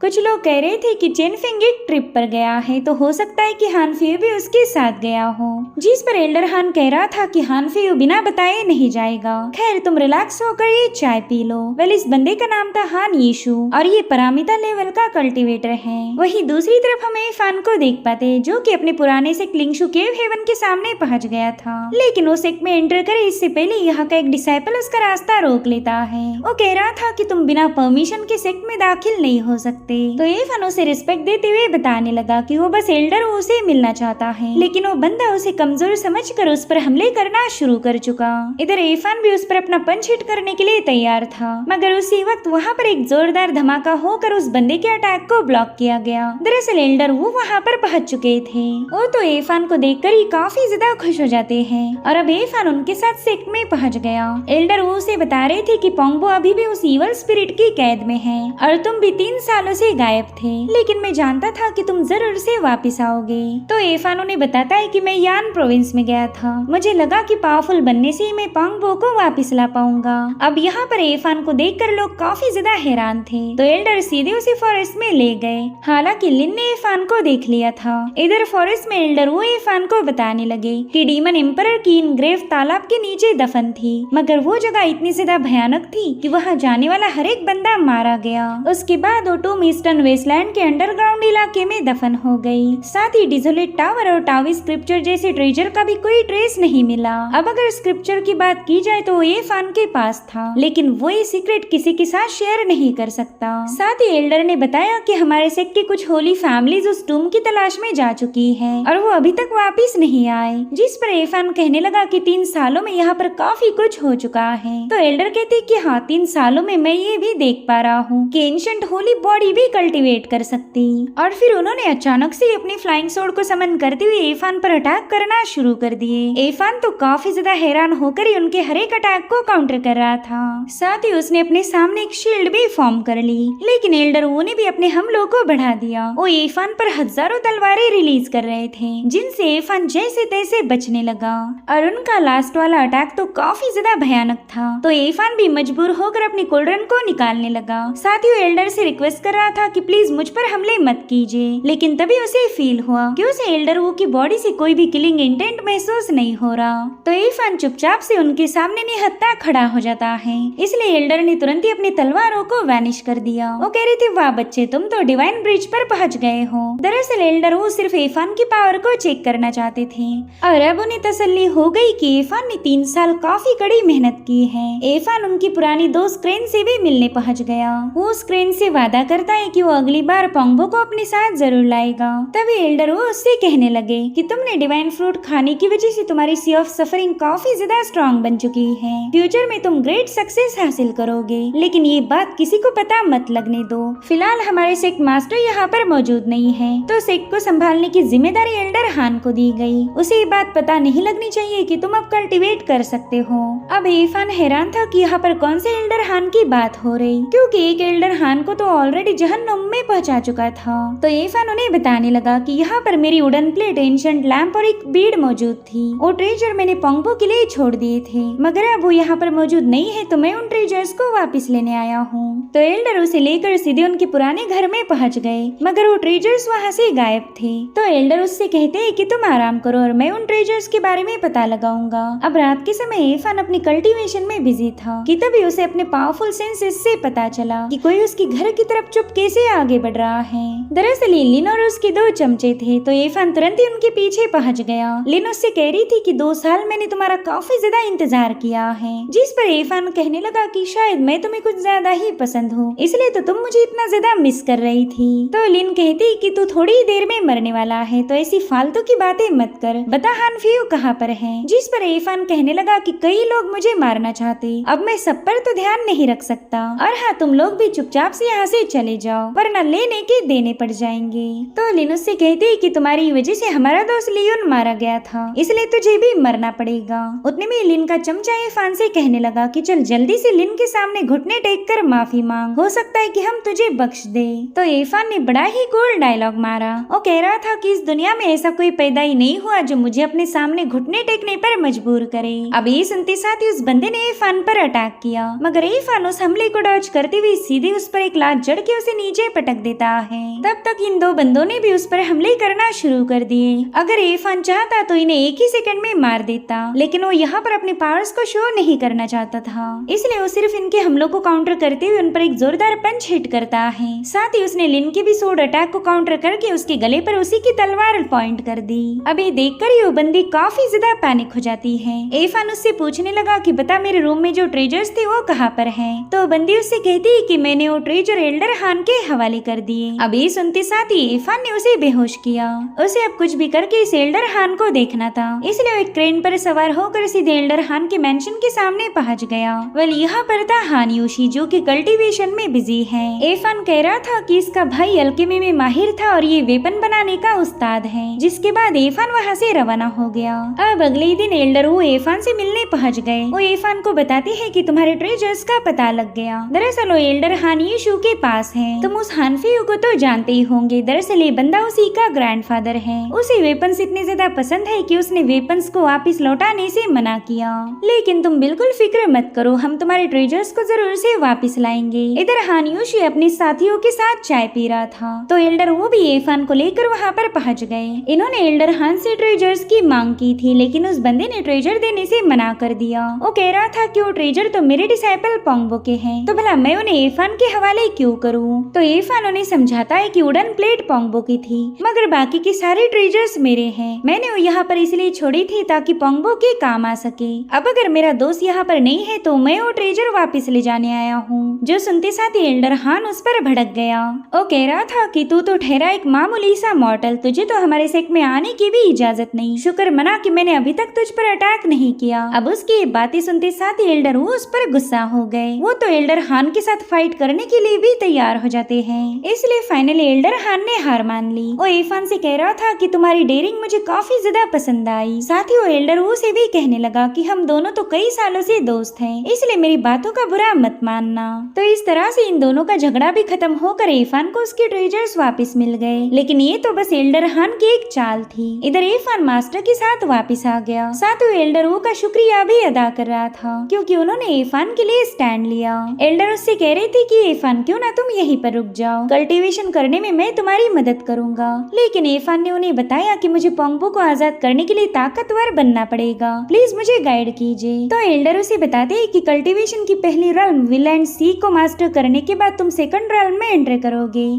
कुछ लोग कह रहे थे कि चेनफिंग एक ट्रिप पर गया है, तो हो सकता है कि हान फियू भी उसके साथ गया हो, जिस पर एल्डर हान कह रहा था कि हान फियू बिना बताए नहीं जाएगा। खैर तुम रिलैक्स होकर ये चाय पी लो। वेल इस बंदे का नाम था हान यीशु और ये पारामिता लेवल का कल्टीवेटर है। वही दूसरी तरफ हम एफान को देख पाते जो कि अपने पुराने से क्लिंगशु केव हेवन के सामने पहुंच गया था, लेकिन वो सेक्ट में एंटर करे इससे पहले यहाँ का एक डिसाइपल उसका रास्ता रोक लेता है। वो कह रहा था कि तुम बिना परमिशन के सेक्ट में दाखिल नहीं हो सकते। तो एफान उसे रिस्पेक्ट देते हुए बताने लगा कि वो बस एल्डर उसे मिलना चाहता है, लेकिन वो बंदा उसे कमजोर समझकर उस पर हमले करना शुरू कर चुका। इधर एफान भी उस पर अपना पंच हिट करने के लिए तैयार था, मगर उसी वक्त वहाँ पर एक जोरदार धमाका होकर उस बंदे के अटैक को ब्लॉक किया गया। दरअसल एल्डर वो वहाँ पर पहुँच चुके थे। वो तो एफान को देखकर ही काफी ज्यादा खुश हो जाते हैं और अब एफान उनके साथ सेक्ट में पहुँच गया। एल्डर वो उसे बता रहे थे कि पोंगबो अभी भी उस ईवल स्पिरिट की कैद में है और तुम भी 3 सालों से गायब थे, लेकिन मैं जानता था कि तुम जरूर से वापस आओगे। तो एफान उन्हें बताता है कि मैं यान प्रोविंस में गया था, मुझे लगा कि पावरफुल बनने से ही मैं पोंगबो को वापस ला पाऊंगा। अब यहाँ पर एफान को देखकर लोग काफी ज्यादा हैरान थे, तो एल्डर सीधे उसे फॉरेस्ट में ले गए। हालांकि लिन ने एफान को देख लिया था। इधर फॉरेस्ट में एल्डर वो एफान को बताने लगे कि डीमन एम्परर की इन ग्रेव तालाब के नीचे दफन थी, मगर वो जगह इतनी ज्यादा भयानक थी कि वहाँ जाने वाला हर एक बंदा मारा गया। उसके बाद वो टॉम ईस्टर्न वेस्टलैंड के अंडरग्राउंड इलाके में दफन हो गई। साथ ही डिजोलेट टावर और टावी स्क्रिप्चर जैसे ट्रेजर का भी कोई ट्रेस नहीं मिला। अब अगर स्क्रिप्चर की बात की जाए तो एफान के पास था, लेकिन वो ये सीक्रेट किसी के साथ शेयर नहीं कर सकता। साथ ही एल्डर ने बताया कि हमारे सेक्ट की कुछ होली फैमिलीज उस टूम की तलाश में जा चुकी है और वो अभी तक वापस नहीं आए, जिस पर एफान कहने लगा कि 3 सालों में यहाँ पर काफी कुछ हो चुका है। तो एल्डर कहते कि हाँ 3 सालों में मैं ये भी देख पा रहा हूँ कि एंशिएंट होली बॉडी भी कल्टीवेट कर सकती। और फिर उन्होंने अचानक से अपनी फ्लाइंग सोर्ड को समन करते हुए एफान पर अटैक करना शुरू कर दिए। एफान तो काफी ज्यादा हैरान होकर ही उनके हर एक अटैक को काउंटर कर रहा था। साथ ही उसने अपने सामने एक शील्ड भी फॉर्म कर ली, लेकिन एल्डर ने भी अपने हमलों को बढ़ा दिया। वो एफान पर हजारों तलवारें रिलीज कर रहे थे, जिनसे एफान जैसे तैसे बचने लगा। और उनका लास्ट वाला अटैक तो काफी ज्यादा भयानक था, तो एफान भी मजबूर होकर अपनी कोल्ड्रन को निकालने लगा। साथ ही वो एल्डर से रिक्वेस्ट कर रहा था कि प्लीज मुझ पर हमले मत कीजिए, लेकिन तभी उसे फील हुआ कि उसे एल्डर की बॉडी से कोई भी किलिंग इंटेंट महसूस नहीं हो रहा। तो एफान चुपचाप से उनके सामने निहत्था खड़ा हो जाता है, इसलिए एल्डर ने तुरंत ही अपनी तलवारों को वैनिश कर दिया। वो कह रही थी वाह बच्चे तुम तो डिवाइन ब्रिज पर पहुंच गए हो। दरअसल एल्डर वो सिर्फ एफान की पावर को चेक करना चाहते थे और अब उन्हें तसल्ली हो गई कि एफान ने 3 साल काफी कड़ी मेहनत की है। एफान उनकी पुरानी दोस्त क्रेन से भी मिलने पहुंच गया। वो उस क्रेन से वादा करता है कि वो अगली बार पोंगबो को अपने साथ जरूर लाएगा। तभी एल्डर वो उससे कहने लगे कि तुमने डिवाइन फ्रूट खाने की वजह से तुम्हारी सी ऑफ सफरिंग काफी ज्यादा स्ट्रॉन्ग बन चुकी है। फ्यूचर में तुम ग्रेट सक्सेस हासिल करोगे, लेकिन ये बात किसी को पता मत लगने दो। फिलहाल हमारे सेक्ट मास्टर यहाँ पर मौजूद नहीं है, तो सेक्ट को संभालने की जिम्मेदारी एल्डर हान को दी गई। उसे ये बात पता नहीं लगनी चाहिए कि तुम अब कल्टीवेट कर सकते हो। अब एफान हैरान था कि यहाँ पर कौन से एल्डर हान की बात हो रही, क्योंकि एक एल्डर हान को तो ऑलरेडी जहन्नुम में पहुंचा चुका था। तो एफान उन्हें बताने लगा कि यहाँ पर मेरी वुडन प्लेट, एंशिएंट लैंप और एक बीड मौजूद थी। वो ट्रेजर मैंने पोंगबो के लिए छोड़ दिए थे, मगर अब वो यहाँ पर मौजूद नहीं है, तो मैं उन ट्रेजर्स को वापस लेने आया हूँ। तो एल्डर उसे लेकर सीधे उनके पुराने घर में पहुँच गए, मगर वो ट्रेजर्स वहाँ से गायब थे। तो एल्डर उससे कहते हैं कि तुम आराम करो और मैं उन ट्रेजर्स के बारे में पता लगाऊंगा। अब रात के समय एफान अपनी कल्टीवेशन में बिजी था कि तभी उसे अपने पावरफुल सेंसेस से पता चला कि कोई उसके घर की तरफ चुपके से आगे बढ़ रहा है। दरअसल लिन और उसके 2 चमचे थे, तो एफान तुरंत ही उनके पीछे पहुंच गया। लिन उससे कह रही थी कि 2 साल मैंने तुम्हारा काफी ज्यादा इंतजार किया है, जिस पर एफान कहने लगा कि शायद मैं तुम्हें कुछ ज्यादा ही पसंद हूँ, इसलिए तो तुम मुझे इतना ज्यादा मिस कर रही थी। तो लिन कहती कि तू थोड़ी ही देर में मरने वाला है, तो ऐसी फालतू की बातें मत कर, बता हान फियू कहाँ पर है। जिस पर एफान कहने लगा कि कई लोग मुझे मारना चाहते, अब मैं सब पर तो ध्यान नहीं रख सकता, और हाँ तुम लोग भी चुपचाप से यहाँ से चले जाओ, वरना लेने के देने देने पड़ जाएंगे। तो लिन उससे कहती है कि तुम्हारी वजह से हमारा दोस्त लियोन मारा गया था, इसलिए तुझे भी मरना पड़ेगा। उतने में लिन का चमचा इरफान से कहने लगा कि चल जल्दी से लिन के सामने घुटने टेक कर माफी मांग, हो सकता है कि हम तुझे बख्श दे। तो इरफान ने बड़ा ही कूल डायलॉग मारा। वो कह रहा था कि इस दुनिया में ऐसा कोई पैदा ही नहीं हुआ जो मुझे अपने सामने घुटने टेकने पर मजबूर करे। अब ये सुनते साथ ही उस बंदे ने इरफान पर अटैक किया, मगर इरफान उस हमले को डॉज करते हुए सीधे उस पर एक लात जड़ के उसे नीचे पटक देता है। तब तक इन दो बंदों ने भी उस पर हमले करना शुरू कर दिए। अगर इरफान चाहता तो इन्हें एक ही सेकंड में मार देता, लेकिन वो यहाँ पर अपने पावर्स को शो नहीं करना चाहता था, इसलिए वो सिर्फ इनके हमलों को काउंटर करते हुए उन पर एक जोरदार पंच हिट करता है। साथ ही उसने लिन के भी सोड अटैक को काउंटर करके उसके गले पर उसी की तलवार पॉइंट कर दी। अब ये देखकर ही वो बंदी काफी ज्यादा पैनिक हो जाती है। इरफान उससे पूछने लगा कि बता मेरे रूम में जो ट्रेजर्स थे वो कहाँ पर हैं? तो बंदी उससे कहती है कि मैंने वो ट्रेजर एल्डर हान के हवाले कर दिए। अब ये सुनते साथ ही इरफान ने उसे बेहोश किया। उसे अब कुछ भी करके इस एल्डर हान को देखना था, इसलिए वो एक क्रेन पर सवार होकर सीधे एल्डर हान के मेंशन के सामने पहुंच गया। वेल यहाँ पर था हान यूशी जो कि कल्टीवेशन में बिजी है। इरफान कह रहा था कि इसका भाई अल्केमी में माहिर था और ये वेपन बनाने का उस्ताद है। जिसके बाद इरफान वहाँ से रवाना हो गया। अब अगले ही दिन एल्डर वो इरफान से मिलने पहुंच गए। वो इरफान को बताते हैं कि तुम्हारे ट्रेजर्स का पता लग गया। दरअसल वो एल्डर हान यीशु के पास है। तुम उस हानफियू को तो जानते ही होंगे। दरअसल ये बंदा उसी का ग्रैंडफादर है। उसे वेपन्स इतने ज्यादा पसंद है कि उसने वेपन्स को वापस लौटाने से मना किया। लेकिन तुम बिल्कुल फिक्र मत करो, हम तुम्हारे ट्रेजर्स को जरूर से वापस लाएंगे। इधर हान यूशी अपने साथियों के साथ चाय पी रहा था, तो एल्डर वो भी इरफान को लेकर वहाँ पर पहुँच गए। इन्होंने एल्डर हान से ट्रेजर्स की मांग की थी, लेकिन उस बंदे ने ट्रेजर देने से मना कर दिया। वो कह रहा था कि वो ट्रेजर तो मेरे डिसाइपल पोंगबो के हैं, तो भला मैं उन्हें इरफान के हवाले क्यों करूं? तो इरफान उन्हें समझाता है कि वुडन प्लेट पोंगबो की थी, मगर बाकी के सारे ट्रेजर्स मेरे हैं। मैंने वो यहाँ पर इसलिए छोड़ी थी ताकि पोंगबो के काम आ सके। अब अगर मेरा दोस्त यहाँ पर नहीं है तो मैं वो ट्रेजर वापस ले जाने आया हूँ। जो सुनते साथ ही एल्डर हान उस पर भड़क गया। वो कह रहा था कि तू तो ठहरा एक मामूली सा मॉर्टल, तुझे तो हमारे सेक्ट में आने की भी इजाजत नहीं। शुक्र मना कि मैंने अभी तक तुझ पर अटैक नहीं किया। अब उसकी बातें सुनते साथ ही एल्डर वो उस पर गुस्सा हो गए। वो तो एल्डर हान के साथ फाइट करने के लिए भी तैयार हो जाते हैं, इसलिए फाइनली एल्डर हान ने हार मान ली। वो इरफान से कह रहा था कि तुम्हारी डेयरिंग मुझे काफी ज्यादा पसंद आई। साथ ही वो एल्डर वो से भी कहने लगा कि हम दोनों तो कई सालों से दोस्त हैं, इसलिए मेरी बातों का बुरा मत मानना। तो इस तरह से इन दोनों का झगड़ा भी खत्म होकर इरफान को उसके ट्रेजर्स वापस मिल गए। लेकिन ये तो बस एल्डर हान की एक चाल थी। इधर इरफान मास्टर के साथ वापस आ गया। साथ ही एल्डर वो का शुक्रिया भी अदा कर रहा था, क्योंकि उन्होंने इरफान के लिए स्टैंड लिया। एल्डर उससे कह रही थी कि इरफान क्यों ना तुम यहीं पर रुक जाओ, कल्टीवेशन करने में मैं तुम्हारी मदद करूंगा। लेकिन इरफान ने उन्हें बताया कि मुझे पोंगबो को आजाद करने के लिए ताकतवर बनना पड़ेगा, प्लीज मुझे गाइड कीजिए। तो एल्डर उसे बताते हैं कि कल्टीवेशन की पहली रल्म विल एंड सी को मास्टर करने के बाद तुम सेकंड रल्म में एंटर करोगे,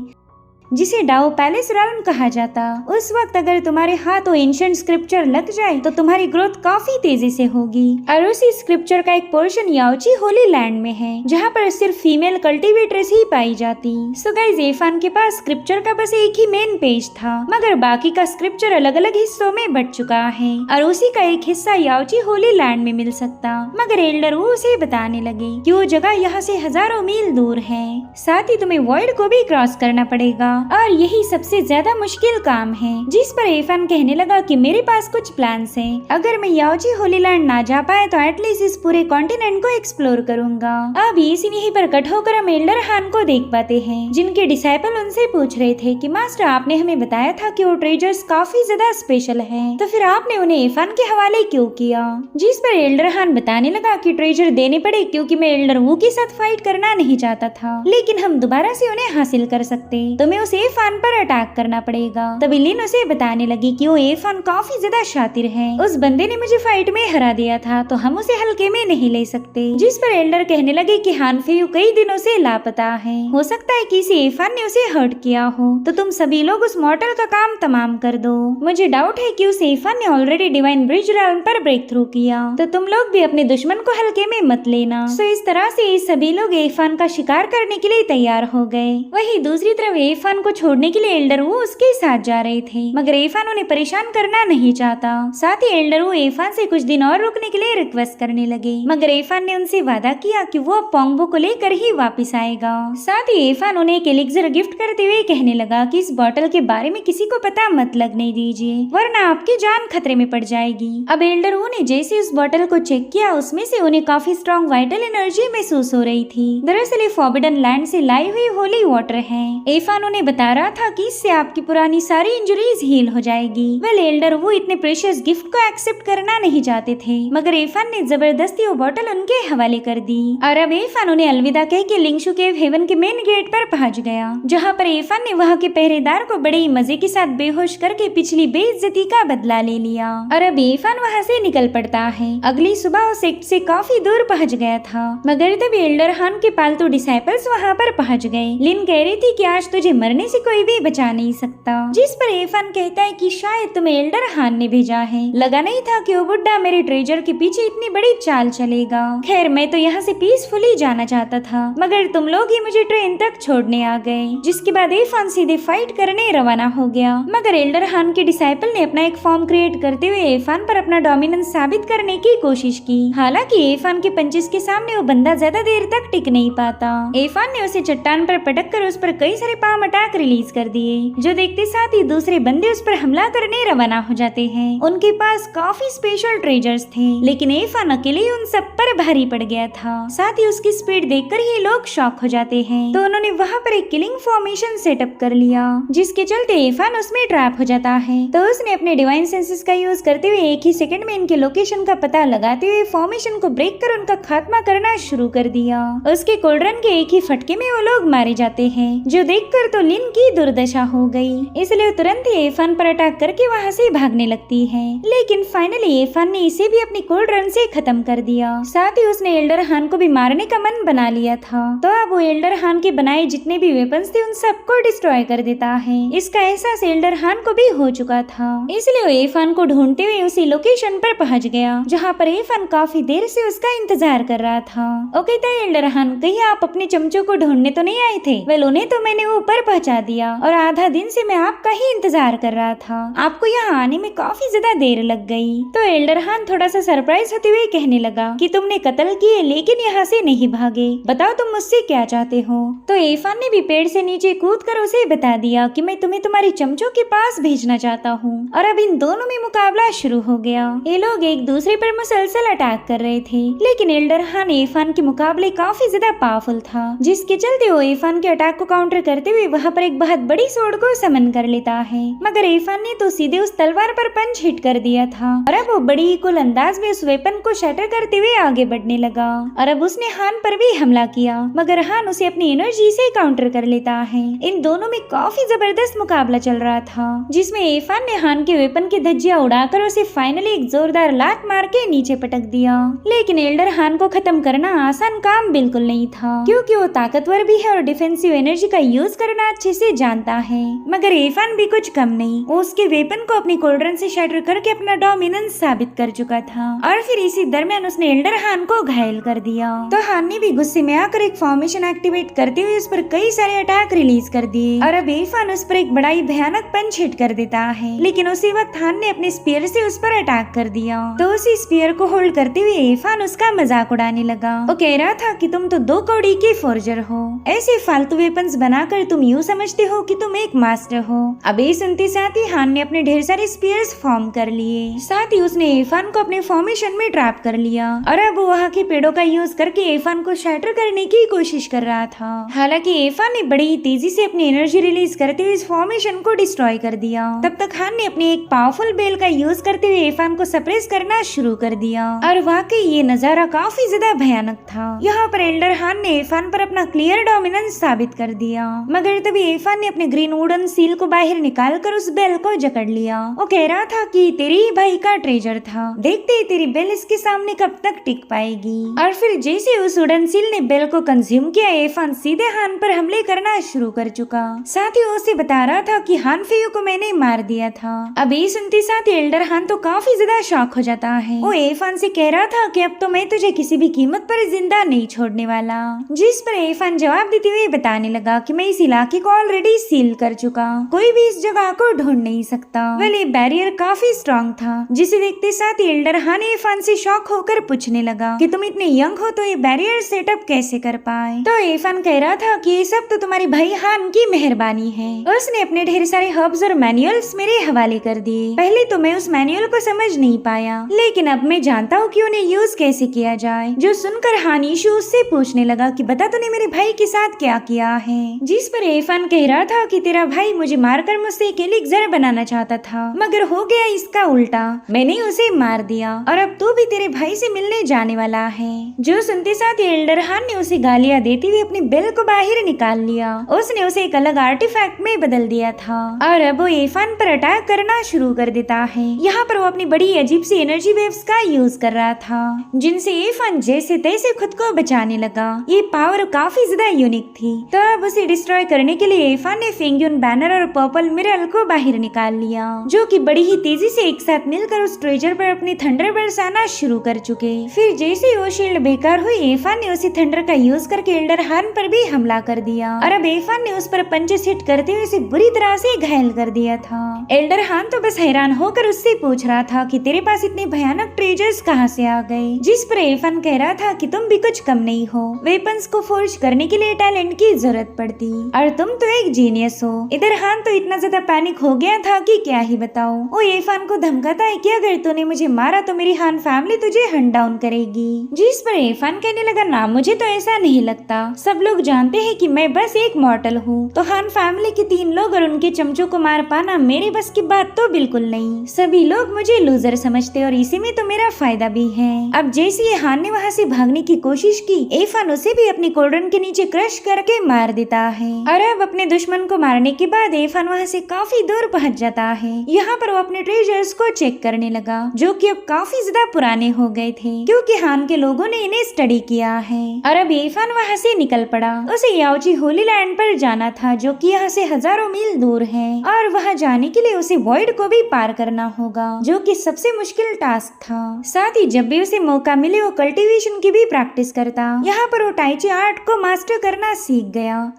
जिसे डाओ पैलेस रल्म कहा जाता। उस वक्त अगर तुम्हारे हाथ वो एंशिएंट स्क्रिप्चर लग जाए तो तुम्हारी ग्रोथ काफी तेजी से होगी। और उसी स्क्रिप्चर का एक पोर्शन याओची होली लैंड में है, जहाँ पर सिर्फ फीमेल कल्टीवेटर्स ही पाई जाती। सो गाइस, इरफान के पास स्क्रिप्चर का बस एक ही मेन पेज था, मगर बाकी का स्क्रिप्चर अलग अलग हिस्सों में बट चुका है और उसी का एक हिस्सा याओची होली लैंड में मिल सकता। मगर एल्डर वो उसे बताने लगे कि वो जगह यहाँ से हजारों मील दूर है, साथ ही तुम्हें वॉइड को भी क्रॉस करना पड़ेगा और यही सबसे ज्यादा मुश्किल काम है। जिस पर इरफान कहने लगा कि मेरे पास कुछ प्लान्स हैं। अगर मैं याओची होली लैंड ना जा पाए तो एटलीस्ट इस पूरे कॉन्टिनेंट को एक्सप्लोर करूंगा। अब ये सीन यहीं पर कट होकर हम एल्डर हान को देख पाते हैं, जिनके डिसाइपल उनसे पूछ रहे थे कि मास्टर आपने हमें बताया था कि वो ट्रेजर्स काफी ज्यादा स्पेशल हैं, तो फिर आपने उन्हें इरफान के हवाले क्यों किया? जिस पर एल्डर हान बताने लगा कि ट्रेजर देने पड़े क्योंकि मैं एल्डर वू के साथ फाइट करना नहीं चाहता था, लेकिन हम दोबारा से उन्हें हासिल कर सकते, तो मैं उसे इरफान पर अटैक करना पड़ेगा। तभी लिन उसे बताने लगी कि वो इरफान काफी ज्यादा शातिर है, उस बंदे ने मुझे फाइट में हरा दिया था, तो हम उसे हल्के में नहीं ले सकते। जिस पर एल्डर कहने लगे कि हानफेयू कई दिनों से लापता है, हो सकता है कि इसी इरफान ने उसे हर्ट किया हो, तो तुम सभी लोग उस मॉर्टल का काम तमाम कर दो। मुझे डाउट है कि उस इरफान ने ऑलरेडी डिवाइन ब्रिज रैल्म पर ब्रेक थ्रू किया, तो तुम लोग भी अपने दुश्मन को हल्के में मत लेना। सो इस तरह से सभी लोग इरफान का शिकार करने के लिए तैयार हो गए। वहीं दूसरी तरफ इरफान इरफान को छोड़ने के लिए एल्डर वो उसके साथ जा रहे थे, मगर इरफान उन्हें परेशान करना नहीं चाहता। साथ ही एल्डर वो इरफान से कुछ दिन और रुकने के लिए रिक्वेस्ट करने लगे, मगर इरफान ने उनसे वादा किया कि वो पोंगबो को लेकर ही वापस आएगा। साथ ही इरफान उन्हें एक एलिक्सर गिफ्ट करते हुए कहने लगा कि इस बोतल के बारे में किसी को पता मत लगने दीजिए, वरना आपकी जान खतरे में पड़ जाएगी। अब एल्डर वो ने जैसे उस बोतल को चेक किया, उसमें से उन्हें काफी स्ट्रॉन्ग वाइटल एनर्जी महसूस हो रही थी। दरअसल ये फॉरबिडन लैंड से लाई हुई होली वाटर है। इरफान उन्हें बता रहा था कि इससे आपकी पुरानी सारी इंजरीज हील हो जाएगी। वेल एल्डर वो इतने प्रेशियस गिफ्ट को एक्सेप्ट करना नहीं चाहते थे, मगर इरफान ने जबरदस्ती वो बोतल उनके हवाले कर दी और अब इरफान उन्हें अलविदा कह के लिंगशु केव हेवन के मेन गेट पर पहुंच गया, जहां पर इरफान ने वहां के पहरेदार को बड़े ही मजे के साथ बेहोश करके पिछली बेइज्जती का बदला ले लिया और अब इरफान वहां से निकल पड़ता है। अगली सुबह वो सेक्ट से काफी दूर पहुंच गया था, मगर तब एल्डर हान के पालतू डिसाइपल्स वहां पर पहुंच गए। लिन कह रही थी कि आज तुझे मरने से कोई भी बचा नहीं सकता, जिस पर इरफान कहता है कि शायद तुम्हें एल्डर हान ने भेजा है। लगा नहीं था कि वो बुड्ढा मेरे ट्रेजर के पीछे इतनी बड़ी चाल चलेगा। खैर मैं तो यहाँ से पीसफुली जाना चाहता था, मगर तुम लोग ही मुझे ट्रेन तक छोड़ने आ गए। जिसके बाद इरफान सीधे फाइट करने रवाना हो गया, मगर एल्डर हान के डिसाइपल ने अपना एक फॉर्म क्रिएट करते हुए इरफान पर अपना डोमिनेंस साबित करने की कोशिश की। हालांकि इरफान के पंचेस के सामने वो बंदा ज्यादा देर तक टिक नहीं पाता। इरफान ने उसे चट्टान पर पटक कर उस पर कई सारे पाम अटैक रिलीज कर दिए, जो देखते साथ ही दूसरे बंदे उस पर हमला करने रवाना हो जाते हैं। उनके पास काफी स्पेशल ट्रेजर्स थे, लेकिन इरफान अकेले उन सब पर भारी पड़ गया था। साथ ही उसकी स्पीड देखकर ही लोग शॉक हो जाते हैं, तो उन्होंने वहाँ पर एक किलिंग फॉर्मेशन सेटअप कर लिया, जिसके चलते इरफान उसमें ट्रैप हो जाता है। तो उसने अपने डिवाइन सेंसेस का यूज करते हुए एक ही सेकंड में इनके लोकेशन का पता लगाते हुए फॉर्मेशन को ब्रेक कर उनका खात्मा करना शुरू कर दिया। उसके कोल्ड्रन के एक ही फटके में वो लोग मारे जाते हैं, जो देखकर तो लिन की दुर्दशा हो गई। इसलिए तुरंत ही इरफान पर अटैक करके वहाँ से भागने लगती है, लेकिन फाइनली इरफान ने इसे भी अपनी कोल्ड्रन से खत्म कर दिया। साथ ही उसने एल्डर हान को भी मारने का मन बना लिया था, तो अब वो एल्डर हान के बनाए जितने भी वेपन्स थे उन सबको डिस्ट्रॉय कर देता है। इसका एहसास एल्डर हान को भी हो चुका था, इसलिए वो इरफान को ढूंढते हुए उसी लोकेशन पर पहुंच गया, जहाँ पर इरफान काफी देर से उसका इंतजार कर रहा था। ओके तो एल्डर हान, कहीं आप अपने चमचों को ढूंढने तो नहीं आए थे? वेल उन्हें तो मैंने ऊपर पहुंचा दिया और आधा दिन से मैं आपका ही इंतजार कर रहा था। आपको यहाँ आने में काफी ज्यादा देर लग गई। तो एल्डर हान थोड़ा सा सरप्राइज होते हुए कहने लगा कि तुमने कत्ल किए लेकिन यहाँ से नहीं भागे, बताओ तुम मुझसे क्या चाहते हो? तो इरफान ने भी पेड़ से नीचे कूद कर उसे बता दिया कि मैं तुम्हें तुम्हारी चमचों के पास भेजना चाहता हूँ। और अब इन दोनों में मुकाबला शुरू हो गया। ये लोग एक दूसरे पर मुसलसल अटैक कर रहे थे, लेकिन एल्डर हान इरफान के मुकाबले काफी ज्यादा पावरफुल था, जिसके चलते वो इरफान के अटैक को काउंटर करते हुए वहाँ पर एक बहुत बड़ी सोड को समन कर लेता है। मगर इरफान ने तो सीधे उस तलवार पर पंच हिट कर दिया था और अब वो बड़ी ही कुल अंदाज में उस वेपन को शटर करते हुए आगे बढ़ने लगा और अब उसने हान पर भी हमला किया, मगर हान उसे अपनी एनर्जी से काउंटर कर लेता है। इन दोनों में काफी जबरदस्त मुकाबला चल रहा था, जिसमें इरफान ने हान के वेपन की धज्जियां उड़ाकर उसे फाइनली एक जोरदार लात मार के नीचे पटक दिया। लेकिन एल्डर हान को खत्म करना आसान काम बिल्कुल नहीं था, क्योंकि वो ताकतवर भी है और डिफेंसिव एनर्जी का यूज करना अच्छे से जानता है। मगर इरफान भी कुछ कम नहीं, वो उसके वेपन को अपनी कोल्ड्रन से शटर करके अपना डोमिनेंस साबित कर चुका था और फिर इसी दरमियान उसने एल्डर हान को घायल कर दिया। तो हान ने भी गुस्से में आकर एक फॉर्मेशन एक्टिवेट करते हुए उस पर कई सारे अटैक रिलीज कर दिए और अब इरफान उस पर एक बड़ा ही भयानक पंच हिट कर देता है। लेकिन उसी वक्त हान ने अपने स्पीयर से उस पर अटैक कर दिया, तो उसी स्पीयर को होल्ड करते हुए इरफान उसका मजाक उड़ाने लगा। वो कह रहा था कि तुम तो 2 कौड़ी के फोर्जर हो, ऐसे फालतू वेपन्स बनाकर तुम यूँ समझते हो कि तुम एक मास्टर हो। अब ये सुनते साथ ही हान ने अपने ढेर सारे स्पीयर्स फॉर्म कर लिए, साथ ही उसने इरफान को अपने फॉर्मेशन में ट्रैप कर लिया और अब वो वहाँ के पेड़ों का यूज करके इरफान को शैटर करने की कोशिश कर रहा था। हालांकि इरफान ने बड़ी ही तेजी से अपनी एनर्जी रिलीज करते हुए इस फॉर्मेशन को डिस्ट्रॉय कर दिया। तब तक हान ने अपनी एक पावरफुल बेल का यूज करते हुए इरफान को सप्रेस करना शुरू कर दिया और वाकई ये नजारा काफी ज्यादा भयानक था। यहाँ पर एल्डर हान ने इरफान पर अपना क्लियर डोमिनेंस साबित कर दिया, मगर तभी इरफान ने अपने ग्रीन वुडन सील को बाहर निकाल कर उस बेल को जकड़ लिया। वो कह रहा था कि तेरे ही भाई का ट्रेजर था, देखते ही तेरी बेल इसके सामने कब तक टिक पाएगी। और फिर जैसे उस वुडन सील ने बेल को कंज्यूम किया, इरफान सीधे हान पर हमले करना शुरू कर चुका। साथ ही उसे बता रहा था कि हान फेयू को मैंने मार दिया था। अब ये सुनते साथ एल्डर हान तो काफी ज्यादा शॉक हो जाता है। वो इरफान से कह रहा था कि अब तो मैं तुझे किसी भी कीमत पर जिंदा नहीं छोड़ने वाला, जिस पर इरफान जवाब देते हुए बताने लगा कि मैं इस इलाके को ऑलरेडी सील कर चुका, कोई भी इस जगह को ढूंढ नहीं सकता। वेल ये बैरियर काफी स्ट्रॉन्ग था, जिसे देखते साथ ही एल्डर हान एफान से शॉक होकर पूछने लगा कि तुम इतने यंग हो तो ये बैरियर सेटअप कैसे कर पाए। तो एफान कह रहा था कि ये सब तो तुम्हारे भाई हान की मेहरबानी है, उसने अपने ढेर सारे हर्ब्स और मैनुअल्स मेरे हवाले कर दिए। पहले तो मैं उस मैनुअल को समझ नहीं पाया, लेकिन अब मैं जानता हूँ कि उन्हें यूज कैसे किया जाए। जो सुनकर हान यीशु उससे पूछने लगा कि बता तूने मेरे भाई के साथ क्या किया है। जिस पर एफान कह रहा था कि तेरा भाई मुझे मारकर मुझसे एक एलिक्सर बनाना चाहता था, मगर हो गया इसका उल्टा, मैंने उसे मार दिया और अब तू भी तेरे भाई से मिलने जाने वाला है। जो सुनते साथ ही एल्डर हान ने उसे गालियां देते हुए अपनी बेल को बाहर निकाल लिया। उसने उसे एक अलग आर्टिफैक्ट में बदल दिया था और अब वो एफान पर अटैक करना शुरू कर देता है। यहाँ पर वो अपनी बड़ी अजीब सी एनर्जी वेव्स का यूज कर रहा था, जिनसे एफान जैसे तैसे खुद को बचाने लगा। ये पावर काफी ज्यादा यूनिक थी। तो अब उसे डिस्ट्रॉय करने के लिए एफान ने फेंग्यून बैनर और पर्पल मिरल को बाहर निकाल लिया, जो कि बड़ी ही तेजी से एक साथ मिलकर उस ट्रेजर पर अपनी थंडर बरसाना शुरू कर चुके। फिर जैसे वो शील्ड बेकार हुई, एफान ने उसी थंडर का यूज करके एल्डर हान पर भी हमला कर दिया और अब एफान ने उस पर पंचेस हिट करते हुए उसे बुरी तरह से घायल कर दिया था। एल्डर हान तो बस हैरान होकर उससे पूछ रहा था कि तेरे पास इतने भयानक ट्रेजर्स कहाँ से आ गए। जिस पर एफान कह रहा था कि तुम भी कुछ कम नहीं हो, वेपन्स को फोर्ज करने के लिए टैलेंट की जरूरत पड़ती और तुम तो एक जीनियस हो। इधर हान तो इतना ज्यादा पैनिक हो गया था कि क्या ही बताओ। वो एफान को धमकाता है कि अगर तूने मुझे मारा तो मेरी हान फैमिली तुझे हंट डाउन करेगी। जिस पर एफान कहने लगा ना, मुझे तो ऐसा नहीं लगता, सब लोग जानते हैं कि मैं बस एक मॉर्टल हूँ, तो हान फैमिली के 3 लोग और उनके चमचों को मार पाना मेरे बस की बात तो बिल्कुल नहीं। सभी लोग मुझे लूजर समझते और इसी में तो मेरा फायदा भी है। अब जैसे ही हान ने वहाँ से भागने की कोशिश की, एफान उसे भी अपनी कोल्डन के नीचे क्रश करके मार देता है और अब अपने दुश्मन को मारने के बाद एफान वहाँ से काफी दूर पहुँच जाता है। यहाँ पर वो अपने ट्रेजर्स को चेक करने लगा, जो कि अब काफी ज्यादा पुराने हो गए थे क्योंकि हान के लोगों ने इन्हें स्टडी किया है। और अब एफान वहाँ से निकल पड़ा। उसे याओची होली लैंड पर जाना था, जो कि यहाँ से हजारों मील दूर है और वहाँ जाने के लिए उसे वॉइड को भी पार करना होगा, जो कि सबसे मुश्किल टास्क था। साथ ही जब भी उसे मौका मिले वो कल्टीवेशन की भी प्रैक्टिस करता। यहाँ पर वो टाइची आर्ट को मास्टर करना सीख गया,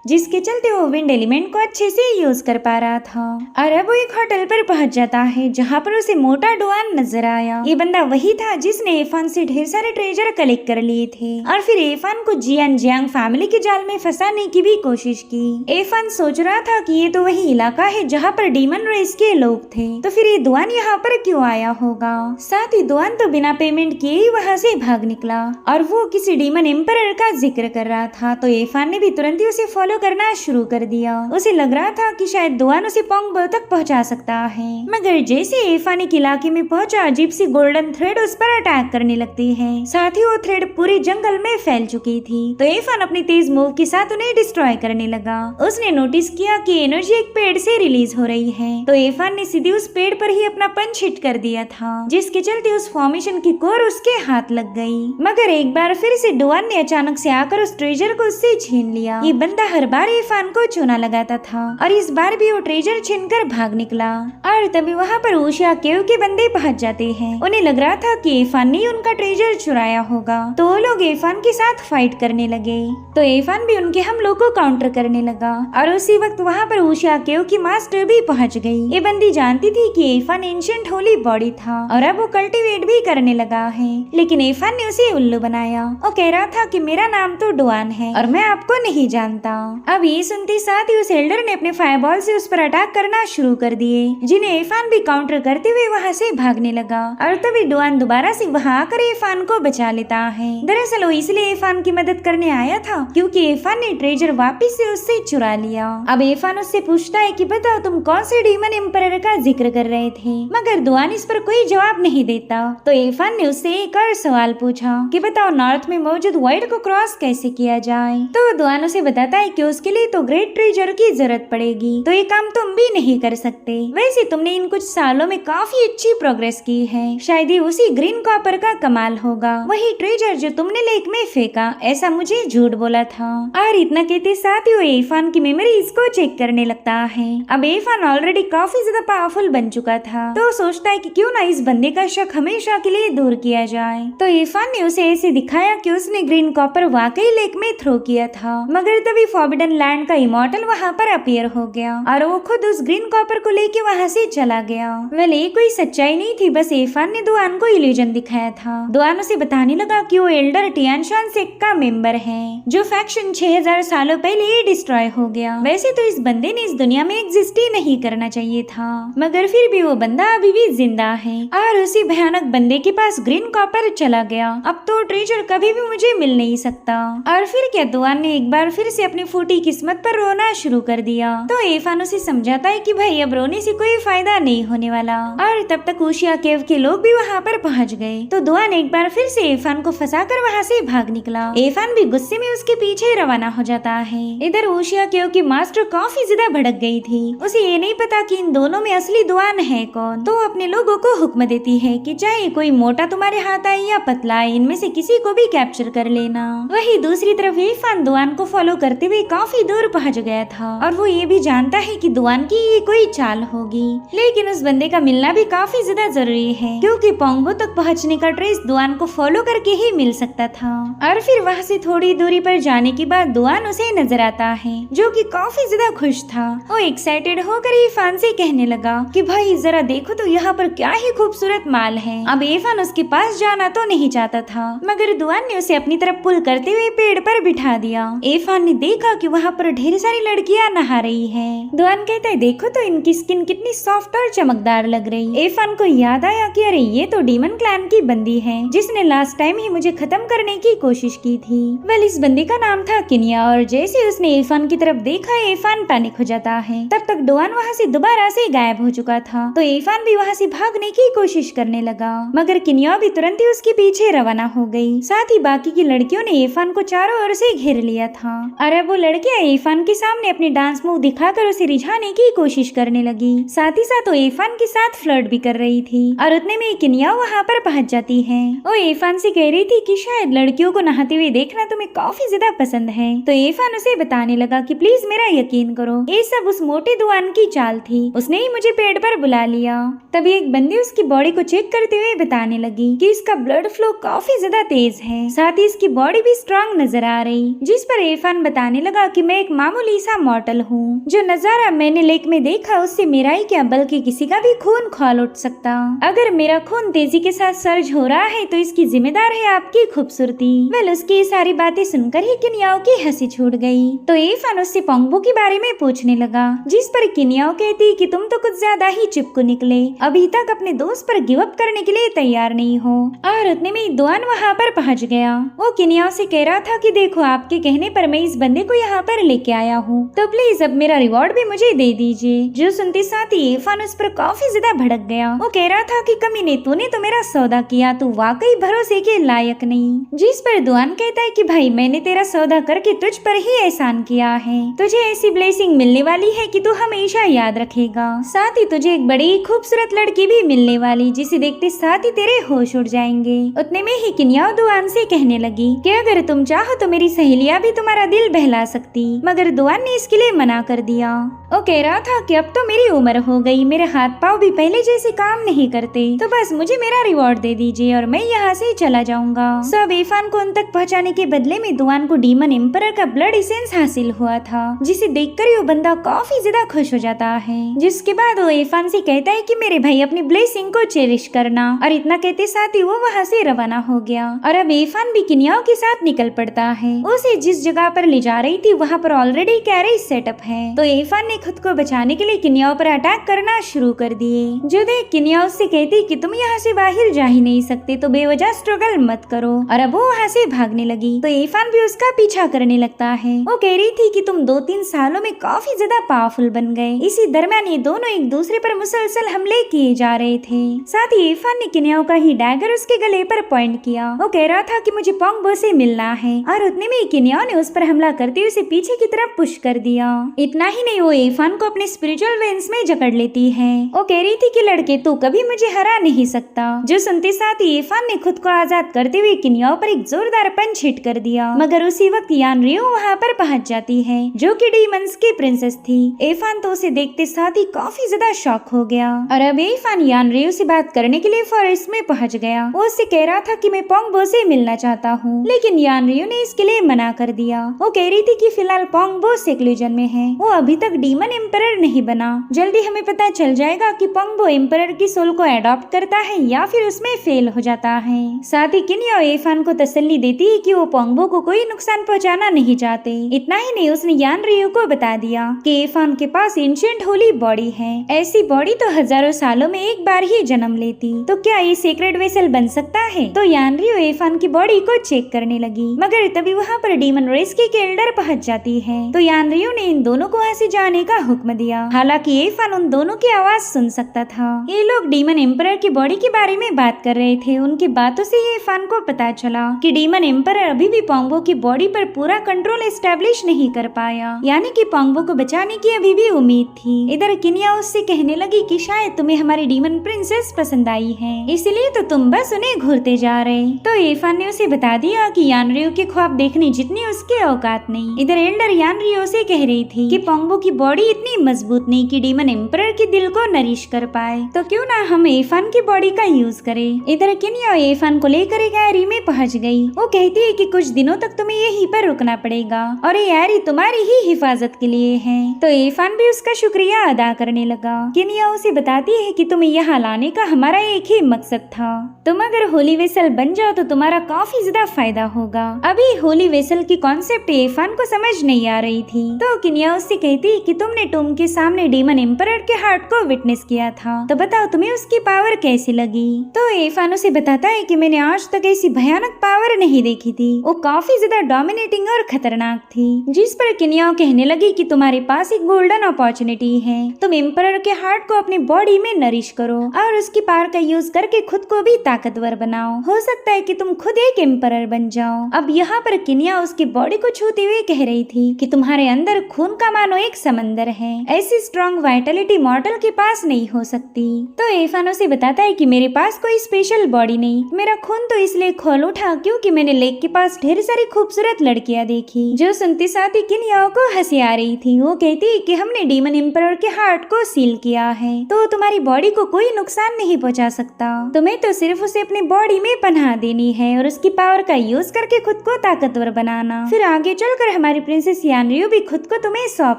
जिसके चलते वो विंड एलिमेंट को अच्छे से यूज कर पा रहा था। और अब वो एक होटल पर पहुंच जाता है, जहाँ पर उसे मोटा डुआन नजर आया। ये बंदा वही था जिसने एफान से ढेर सारे ट्रेजर कलेक्ट कर लिए थे और फिर एफान को जियान जियांग फैमिली के जाल में फंसाने की भी कोशिश की। एफान सोच रहा था कि ये तो वही इलाका है जहाँ पर डीमन रेस के लोग थे, तो फिर ये दुआन यहाँ पर क्यों आया होगा। साथ ही दुआन तो बिना पेमेंट किए ही वहाँ से भाग निकला और वो किसी डीमन एम्परर का जिक्र कर रहा था, तो एफान ने भी तुरंत ही उसे फॉलो करना शुरू कर दिया। उसे लग रहा था कि शायद दुआन उसे पोंगबो तक पहुंचा सकता है, मगर जैसे एफान एक इलाके में पहुंचा, अजीब सी गोल्डन थ्रेड उस पर अटैक करने लगती है। साथ ही वो थ्रेड पूरे जंगल में फैल चुकी थी, तो एफान अपनी तेज मूव के साथ उन्हें डिस्ट्रॉय करने लगा। उसने नोटिस किया कि एनर्जी एक पेड़ से रिलीज हो रही है, तो एफान ने सीधे उस पेड़ पर ही अपना पंच हिट कर दिया था, जिसके चलते उस फॉर्मेशन की कोर उसके हाथ लग गई। मगर एक बार फिर से डुआन ने अचानक से आकर उस ट्रेजर को उससे छीन लिया। ये बंदा हर बार एफान को चूना लगाता था और इस बार भी वो ट्रेजर छीनकर भाग निकला। और तभी वहाँ पर ऊशिया केव के बंदे पहुँच जाते हैं। उन्हें लग रहा था कि एफान ने उनका ट्रेजर चुराया होगा, तो वो लोग एफान के साथ फाइट करने लगे। तो एफान भी उनके हमलों को काउंटर करने लगा और उसी वक्त वहाँ पर ऊशिया केव की मास्टर भी पहुँच गई। ये बंदी जानती थी कि एफान एंशिएंट होली बॉडी था और अब वो कल्टीवेट भी करने लगा है, लेकिन एफान ने उसे उल्लू बनाया। वो कह रहा था कि मेरा नाम तो डुआन है और मैं आपको नहीं जानता। अब ये सुनते साथ ही उस एल्डर ने अपने फायरबॉल से उस पर अटैक करना शुरू कर दिए, जिन्हें एफान भी काउंटर करते हुए वहाँ से भागने लगा। और तभी डुआन दोबारा से वहाँ आकर एफान को बचा लेता है। दरअसल वो इसलिए एफान की मदद करने आया था क्योंकि एफान ने ट्रेजर वापिस से उससे चुरा लिया। अब एफान उससे पूछता है कि बताओ तुम कौन से डीमन एम्परर का जिक्र कर रहे थे, मगर डुआन इस पर कोई जवाब नहीं देता। तो एफान ने उससे एक और सवाल पूछा कि बताओ नॉर्थ में मौजूद वॉइड को क्रॉस कैसे किया जाए। तो डुआन उसे बताता है कि उसके लिए तो ग्रेट ट्रेजर की जरूरत पड़ेगी, तो ये काम तुम भी नहीं कर सकते। वैसे तुमने इन कुछ सालों में काफी अच्छी प्रोग्रेस की है, शायद ही उसी ग्रीन कॉपर का कमाल होगा, वही ट्रेजर जो तुमने लेक में फेंका, ऐसा मुझे झूठ बोला था। और इतना कहते साथ ही वो एफान की मेमोरीज को चेक करने लगता है। अब एफान ऑलरेडी काफी ज्यादा पावरफुल बन चुका था, तो सोचता है कि क्यों ना इस बंदे का शक हमेशा के लिए दूर किया जाए। तो एफान ने उसे ऐसे दिखाया कि उसने ग्रीन कॉपर वाकई लेक में थ्रो किया था, मगर तभी फॉरबिडन लैंड का इमॉर्टल वहाँ पर अपीयर हो गया और वो खुद उस ग्रीन कॉपर को लेके वहाँ से चला गया। वेल ये कोई सच्चाई नहीं थी, बस एफान ने दुआन को इल्यूजन दिखाया था। दुआन उसे बताने लगा कि वो एल्डर टियानशान सेक्ट का मेंबर है, जो फैक्शन 6000 सालों पहले ही डिस्ट्रॉय हो गया। वैसे तो इस बंदे ने इस दुनिया में एग्जिस्ट ही नहीं करना चाहिए था, मगर फिर भी वो बंदा अभी भी जिंदा है और उसी भयानक बंदे के पास ग्रीन कॉपर चला गया। अब तो ट्रेजर कभी भी मुझे मिल नहीं सकता। और फिर क्या दुआन ने एक बार फिर से अपनी फूटी किस्मत पर रोना शुरू कर दिया। तो एफान उसे समझाता है कि भाई अब रोने से कोई फायदा नहीं होने वाला। और तब तक ऊशिया केव के लोग भी वहाँ पर पहुँच गए। तो दुआन एक बार फिर से एफान को फंसाकर वहाँ से भाग निकला। एफान भी गुस्से में उसके पीछे रवाना हो जाता है। इधर ऊशिया केव की मास्टर काफी ज्यादा भड़क गई थी। उसे ये नहीं पता कि इन दोनों में असली दुआन है कौन। तो अपने लोगों को हुक्म देती है कि चाहे कोई मोटा तुम्हारे हाथ आए या पतला, इनमें से किसी को भी कैप्चर कर लेना। वही दूसरी तरफ एफान दुआन को फॉलो करते हुए काफी दूर पहुंच गया था और वो ये भी जानता है कि दुआन की ये कोई चाल होगी, लेकिन उस बंदे का मिलना भी काफी ज्यादा जरूरी है, क्योंकि पोंगबो तक पहुंचने का ट्रेस दुआन को फॉलो करके ही मिल सकता था। और फिर वहाँ से थोड़ी दूरी पर जाने के बाद दुआन उसे नजर आता है, जो कि काफी ज्यादा खुश था। वो एक्साइटेड होकर एफान से कहने लगा कि भाई जरा देखो तो यहाँ पर क्या ही खूबसूरत माल है। अब एफान उसके पास जाना तो नहीं चाहता था, मगर दुआन ने उसे अपनी तरफ पुल करते हुए पेड़ पर बिठा दिया। एफान ने देखा कि वहाँ पर ढेर सारी लड़कियाँ नहा रही हैं। दुआन कहता है देखो तो इनकी स्किन कितनी सॉफ्ट और चमकदार लग रही। एफान को याद आया कि अरे ये तो डीमन क्लैन की बंदी है, जिसने लास्ट टाइम ही मुझे खत्म करने की कोशिश की थी। वेल इस बंदी का नाम था किनिया, और जैसे उसने एफान की तरफ देखा एफान पैनिक हो जाता है। तब तक दुआन वहाँ से दोबारा से गायब हो चुका था। तो एफान भी वहाँ से भागने की कोशिश करने लगा, मगर किनिया भी तुरंत ही उसके पीछे रवाना हो गई। साथ ही बाकी की लड़कियों ने एफान को चारों ओर से घेर लिया था। और अब वो लड़कियां एफान के सामने अपने डांस मूव दिखाकर उसे रिझाने की कोशिश करने लगी। साथ ही साथ वो एफान के साथ फ्लर्ट भी कर रही थी। और उतने में किनिया वहाँ पर पहुँच जाती है। वो एफान से कह रही थी कि शायद लड़कियों को नहाते हुए देखना तुम्हें काफी ज्यादा पसंद है। तो एफान उसे बताने लगा कि प्लीज मेरा यकीन करो, ये सब उस मोटे दुआन की चाल थी, उसने ही मुझे पेड़ पर बुला लिया। तभी एक बंदी उसकी बॉडी को चेक करते हुए बताने लगी कि इसका ब्लड फ्लो काफी ज्यादा तेज है, साथ ही इसकी बॉडी भी स्ट्रांग नजर आ रही। जिस पर एफान बताने लगा कि मैं एक मामूली सा मॉर्टल हूँ। जो नजारा मैंने लेक में देखा उससे मेरा ही क्या बल्कि किसी का भी खून खौल उठ सकता। अगर मेरा खून तेजी के साथ सर्ज हो रहा है तो इसकी जिम्मेदार है आपकी खूबसूरती। वेल उसकी सारी बातें सुनकर ही किनियाओ की हंसी छूट गई। तो एफान उससे पोंगबो के बारे में पूछने लगा, जिस पर किनियाओ कहती कि तुम तो कुछ ज्यादा ही चिपकू निकले, अभी तक अपने दोस्त पर गिव अप करने के लिए तैयार नहीं हो। और उतने में दुआन वहाँ पर पहुँच गया। वो किनियाओ से कह रहा था कि देखो आपके कहने पर मैं इस बंदे को यहाँ पर लेके आया हूँ, तो प्लीज अब मेरा रिवॉर्ड भी मुझे दे दीजिए। जो सुनते साथ ही एफान उस पर काफी ज्यादा भड़क गया। वो कह रहा था कि कमीने तूने तो मेरा सौदा किया, तू वाकई भरोसे के लायक नहीं। जिस पर दुआन कहता है कि भाई मैंने तेरा सौदा करके तुझ पर ही एहसान किया है, तुझे ऐसी ब्लेसिंग मिलने वाली है कि तू हमेशा याद रखेगा। साथ ही तुझे एक बड़ी खूबसूरत लड़की भी मिलने वाली, जिसे देखते साथ ही तेरे होश उड़ जाएंगे। उतने में ही किनिया दुआन से कहने लगी कि अगर तुम चाहो तो मेरी सहेलियां भी तुम्हारा दिल बहला सकती, मगर दुआन ने इसके लिए मना कर दिया। वो कह रहा था कि अब तो मेरी उम्र हो गई, मेरे हाथ पाँव भी पहले जैसे काम नहीं करते, तो बस मुझे मेरा रिवॉर्ड दे दीजिए और मैं यहाँ से चला जाऊंगा। सब एफान को उन तक पहुँचाने के बदले में दुआन को डीमन एम्परर का ब्लड एसेंस हासिल हुआ था, जिसे देखकर ही वो बंदा काफी ज्यादा खुश हो जाता है। जिसके बाद वो एफान से कहता है कि मेरे भाई अपनी ब्लेसिंग को चेरिश करना, और इतना कहते साथ ही वो वहाँ से रवाना हो गया। और अब एफान भी किनियाओ के साथ निकल पड़ता है। उसे जिस जगह पर ले जा रही थी वहाँ पर ऑलरेडी कैरेज सेटअप है। तो एफान ने खुद को बचाने के लिए किनियाओ पर अटैक करना शुरू कर दिए। जो देख किनियाओ से कहती कि तुम यहाँ से बाहर जा ही नहीं सकते, तो बेवजह स्ट्रगल मत करो। और अब वो वहाँ से भागने लगी। तो एफान भी उसका पीछा करने लगता है। वो कह रही थी कि तुम 2-3 सालों में काफी ज्यादा पावरफुल बन गए। इसी दरम्यान ये दोनों एक दूसरे पर मुसलसल हमले किए जा रहे थे। साथ ही एफान ने किनियाओ का ही डैगर उसके गले पर पॉइंट किया। वो कह रहा था कि मुझे पोंगबो से मिलना है, और उतने में किनियाओ ने उस पर हमला करते हुए उसे पीछे की तरफ पुश कर दिया। इतना ही नहीं, वो एफान को अपने स्पिरिचुअल वेन्स में जकड़ लेती है। वो कह रही थी कि लड़के तू कभी मुझे हरा नहीं सकता। जो सुनते साथ ही एफान ने खुद को आजाद करते हुए किनियाओ पर एक जोरदार पंच हिट कर दिया। मगर उसी वक्त यानरियो वहाँ पर पहुँच जाती है, जो कि डीमंस की प्रिंसेस थी। एफान तो उसे देखते साथ ही काफी ज्यादा शॉक हो गया। और अब एफान यानरियो से बात करने के लिए फॉरेस्ट में पहुँच गया। वो उससे कह रहा था कि मैं पोंगबो से मिलना चाहता हूँ, लेकिन यानरियो ने इसके लिए मना कर दिया। वो कह रही थी कि फिलहाल पोंगबो सेक्लूजन में है, वो अभी तक डीमन एम्परर नहीं बना। जल्दी हमें पता चल जाएगा कि पोंगबो एम्परर की सोल को एडॉप्ट करता है या फिर उसमें फेल हो जाता है। साथ ही किन्या एफान को तसल्ली देती है कि वो पोंगबो को कोई नुकसान पहुंचाना नहीं चाहते। इतना ही नहीं, उसने यान रियो को बता दिया कि एफान के पास एंशिएंट होली बॉडी है। ऐसी बॉडी तो हजारों सालों में एक बार ही जन्म लेती, तो क्या ये सेक्रेड वेसल बन सकता है? तो यान रियो एफान की बॉडी को चेक करने लगी, मगर तभी वहाँ पर डीमन रेस की एल्डर पहुंच जाती है। तो यान रियो ने इन दोनों को वहाँ से जाने का हुक्म दिया। हालांकि एफान उन दोनों की आवाज सुन सकता था। ये लोग डीमन एम्परर की बॉडी के बारे में बात कर रहे थे। उनकी बातों से एफान को पता चला कि डीमन एम्परर अभी भी पोंगबो की बॉडी पर पूरा कंट्रोल एस्टेब्लिश नहीं कर पाया, यानी कि पोंगबो को बचाने की अभी भी उम्मीद थी। इधर किन्या उससे कहने लगी कि शायद तुम्हें हमारी डीमन प्रिंसेस पसंद आई है, इसलिए तो तुम बस उन्हें घूरते जा रहे। तो एफान ने उसे बता दिया कि यान रियो के ख्वाब देखने जितनी उसके औकात नहीं। इधर एल्डर यान रियो से कह रही थी कि पोंगबो की बॉडी इतनी मजबूत नहीं कि डीमन एम्परर के दिल को नरिश कर पाए, तो क्यों ना हम एफान की बॉडी का यूज करें। इधर किन्या एफान को लेकर एक एरी में पहुंच गई। वो कहती है कि कुछ दिनों तक तुम्हें यहीं पर रुकना पड़ेगा और ये एरी तुम्हारी ही हिफाजत के लिए है। तो एफान भी उसका शुक्रिया अदा करने लगा। किन्या उसे बताती है कि तुम्हें यहाँ लाने का हमारा एक ही मकसद था, तुम अगर होली वेसल बन जाओ तो तुम्हारा काफी ज्यादा फायदा होगा। अभी होली वेसल की कॉन्सेप्ट एफान को समझ नहीं आ रही थी। तो किन्या उससे कहती कि तुमने टूम के सामने डीमन एम्परर के हार्ट को विटनेस किया था, तो बताओ तुम्हें उसकी पावर कैसी लगी। तो एफान उसे बताता है कि मैंने आज तक ऐसी भयानक पावर नहीं देखी थी, वो काफी ज्यादा डोमिनेटिंग और खतरनाक थी। जिस पर किन्या कहने लगी कि तुम्हारे पास एक गोल्डन अपॉर्चुनिटी है, तुम एम्परर के हार्ट को अपनी बॉडी में नरिश करो और उसकी पावर का यूज करके खुद को भी ताकतवर बनाओ। हो सकता है कि तुम खुद एक एम्परर बन जाओ। अब यहाँ पर किन्या उसकी बॉडी को छूते हुए कह रही थी कि तुम्हारे अंदर खून का मानो एक समंदर है, ऐसी स्ट्रॉन्ग वाइटलिटी मॉर्टल के पास नहीं हो सकती। तो एफान उसे बताता है कि मेरे पास कोई स्पेशल बॉडी नहीं, मेरा खून तो इसलिए खोल उठा क्योंकि मैंने लेक के पास ढेर सारी खूबसूरत लड़कियां देखी। जो सुनते साथ ही किन्या को हंसी आ रही थी। वो कहती कि हमने डीमन एम्परर के हार्ट को सील किया है, तो तुम्हारी बॉडी को कोई नुकसान नहीं पहुंचा सकता। तुम्हें तो सिर्फ उसे अपनी बॉडी में पनाह देनी है और उसकी पावर का यूज करके खुद को ताकतवर बनाना। फिर आगे चलकर हमारी प्रिंसेस यान रियो भी खुद को तुम्हें सौंप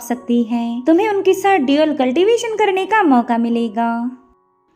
सकती है। तुम्हें उनके साथ ड्यूअल कल्टीवेशन करने का मौका मिलेगा।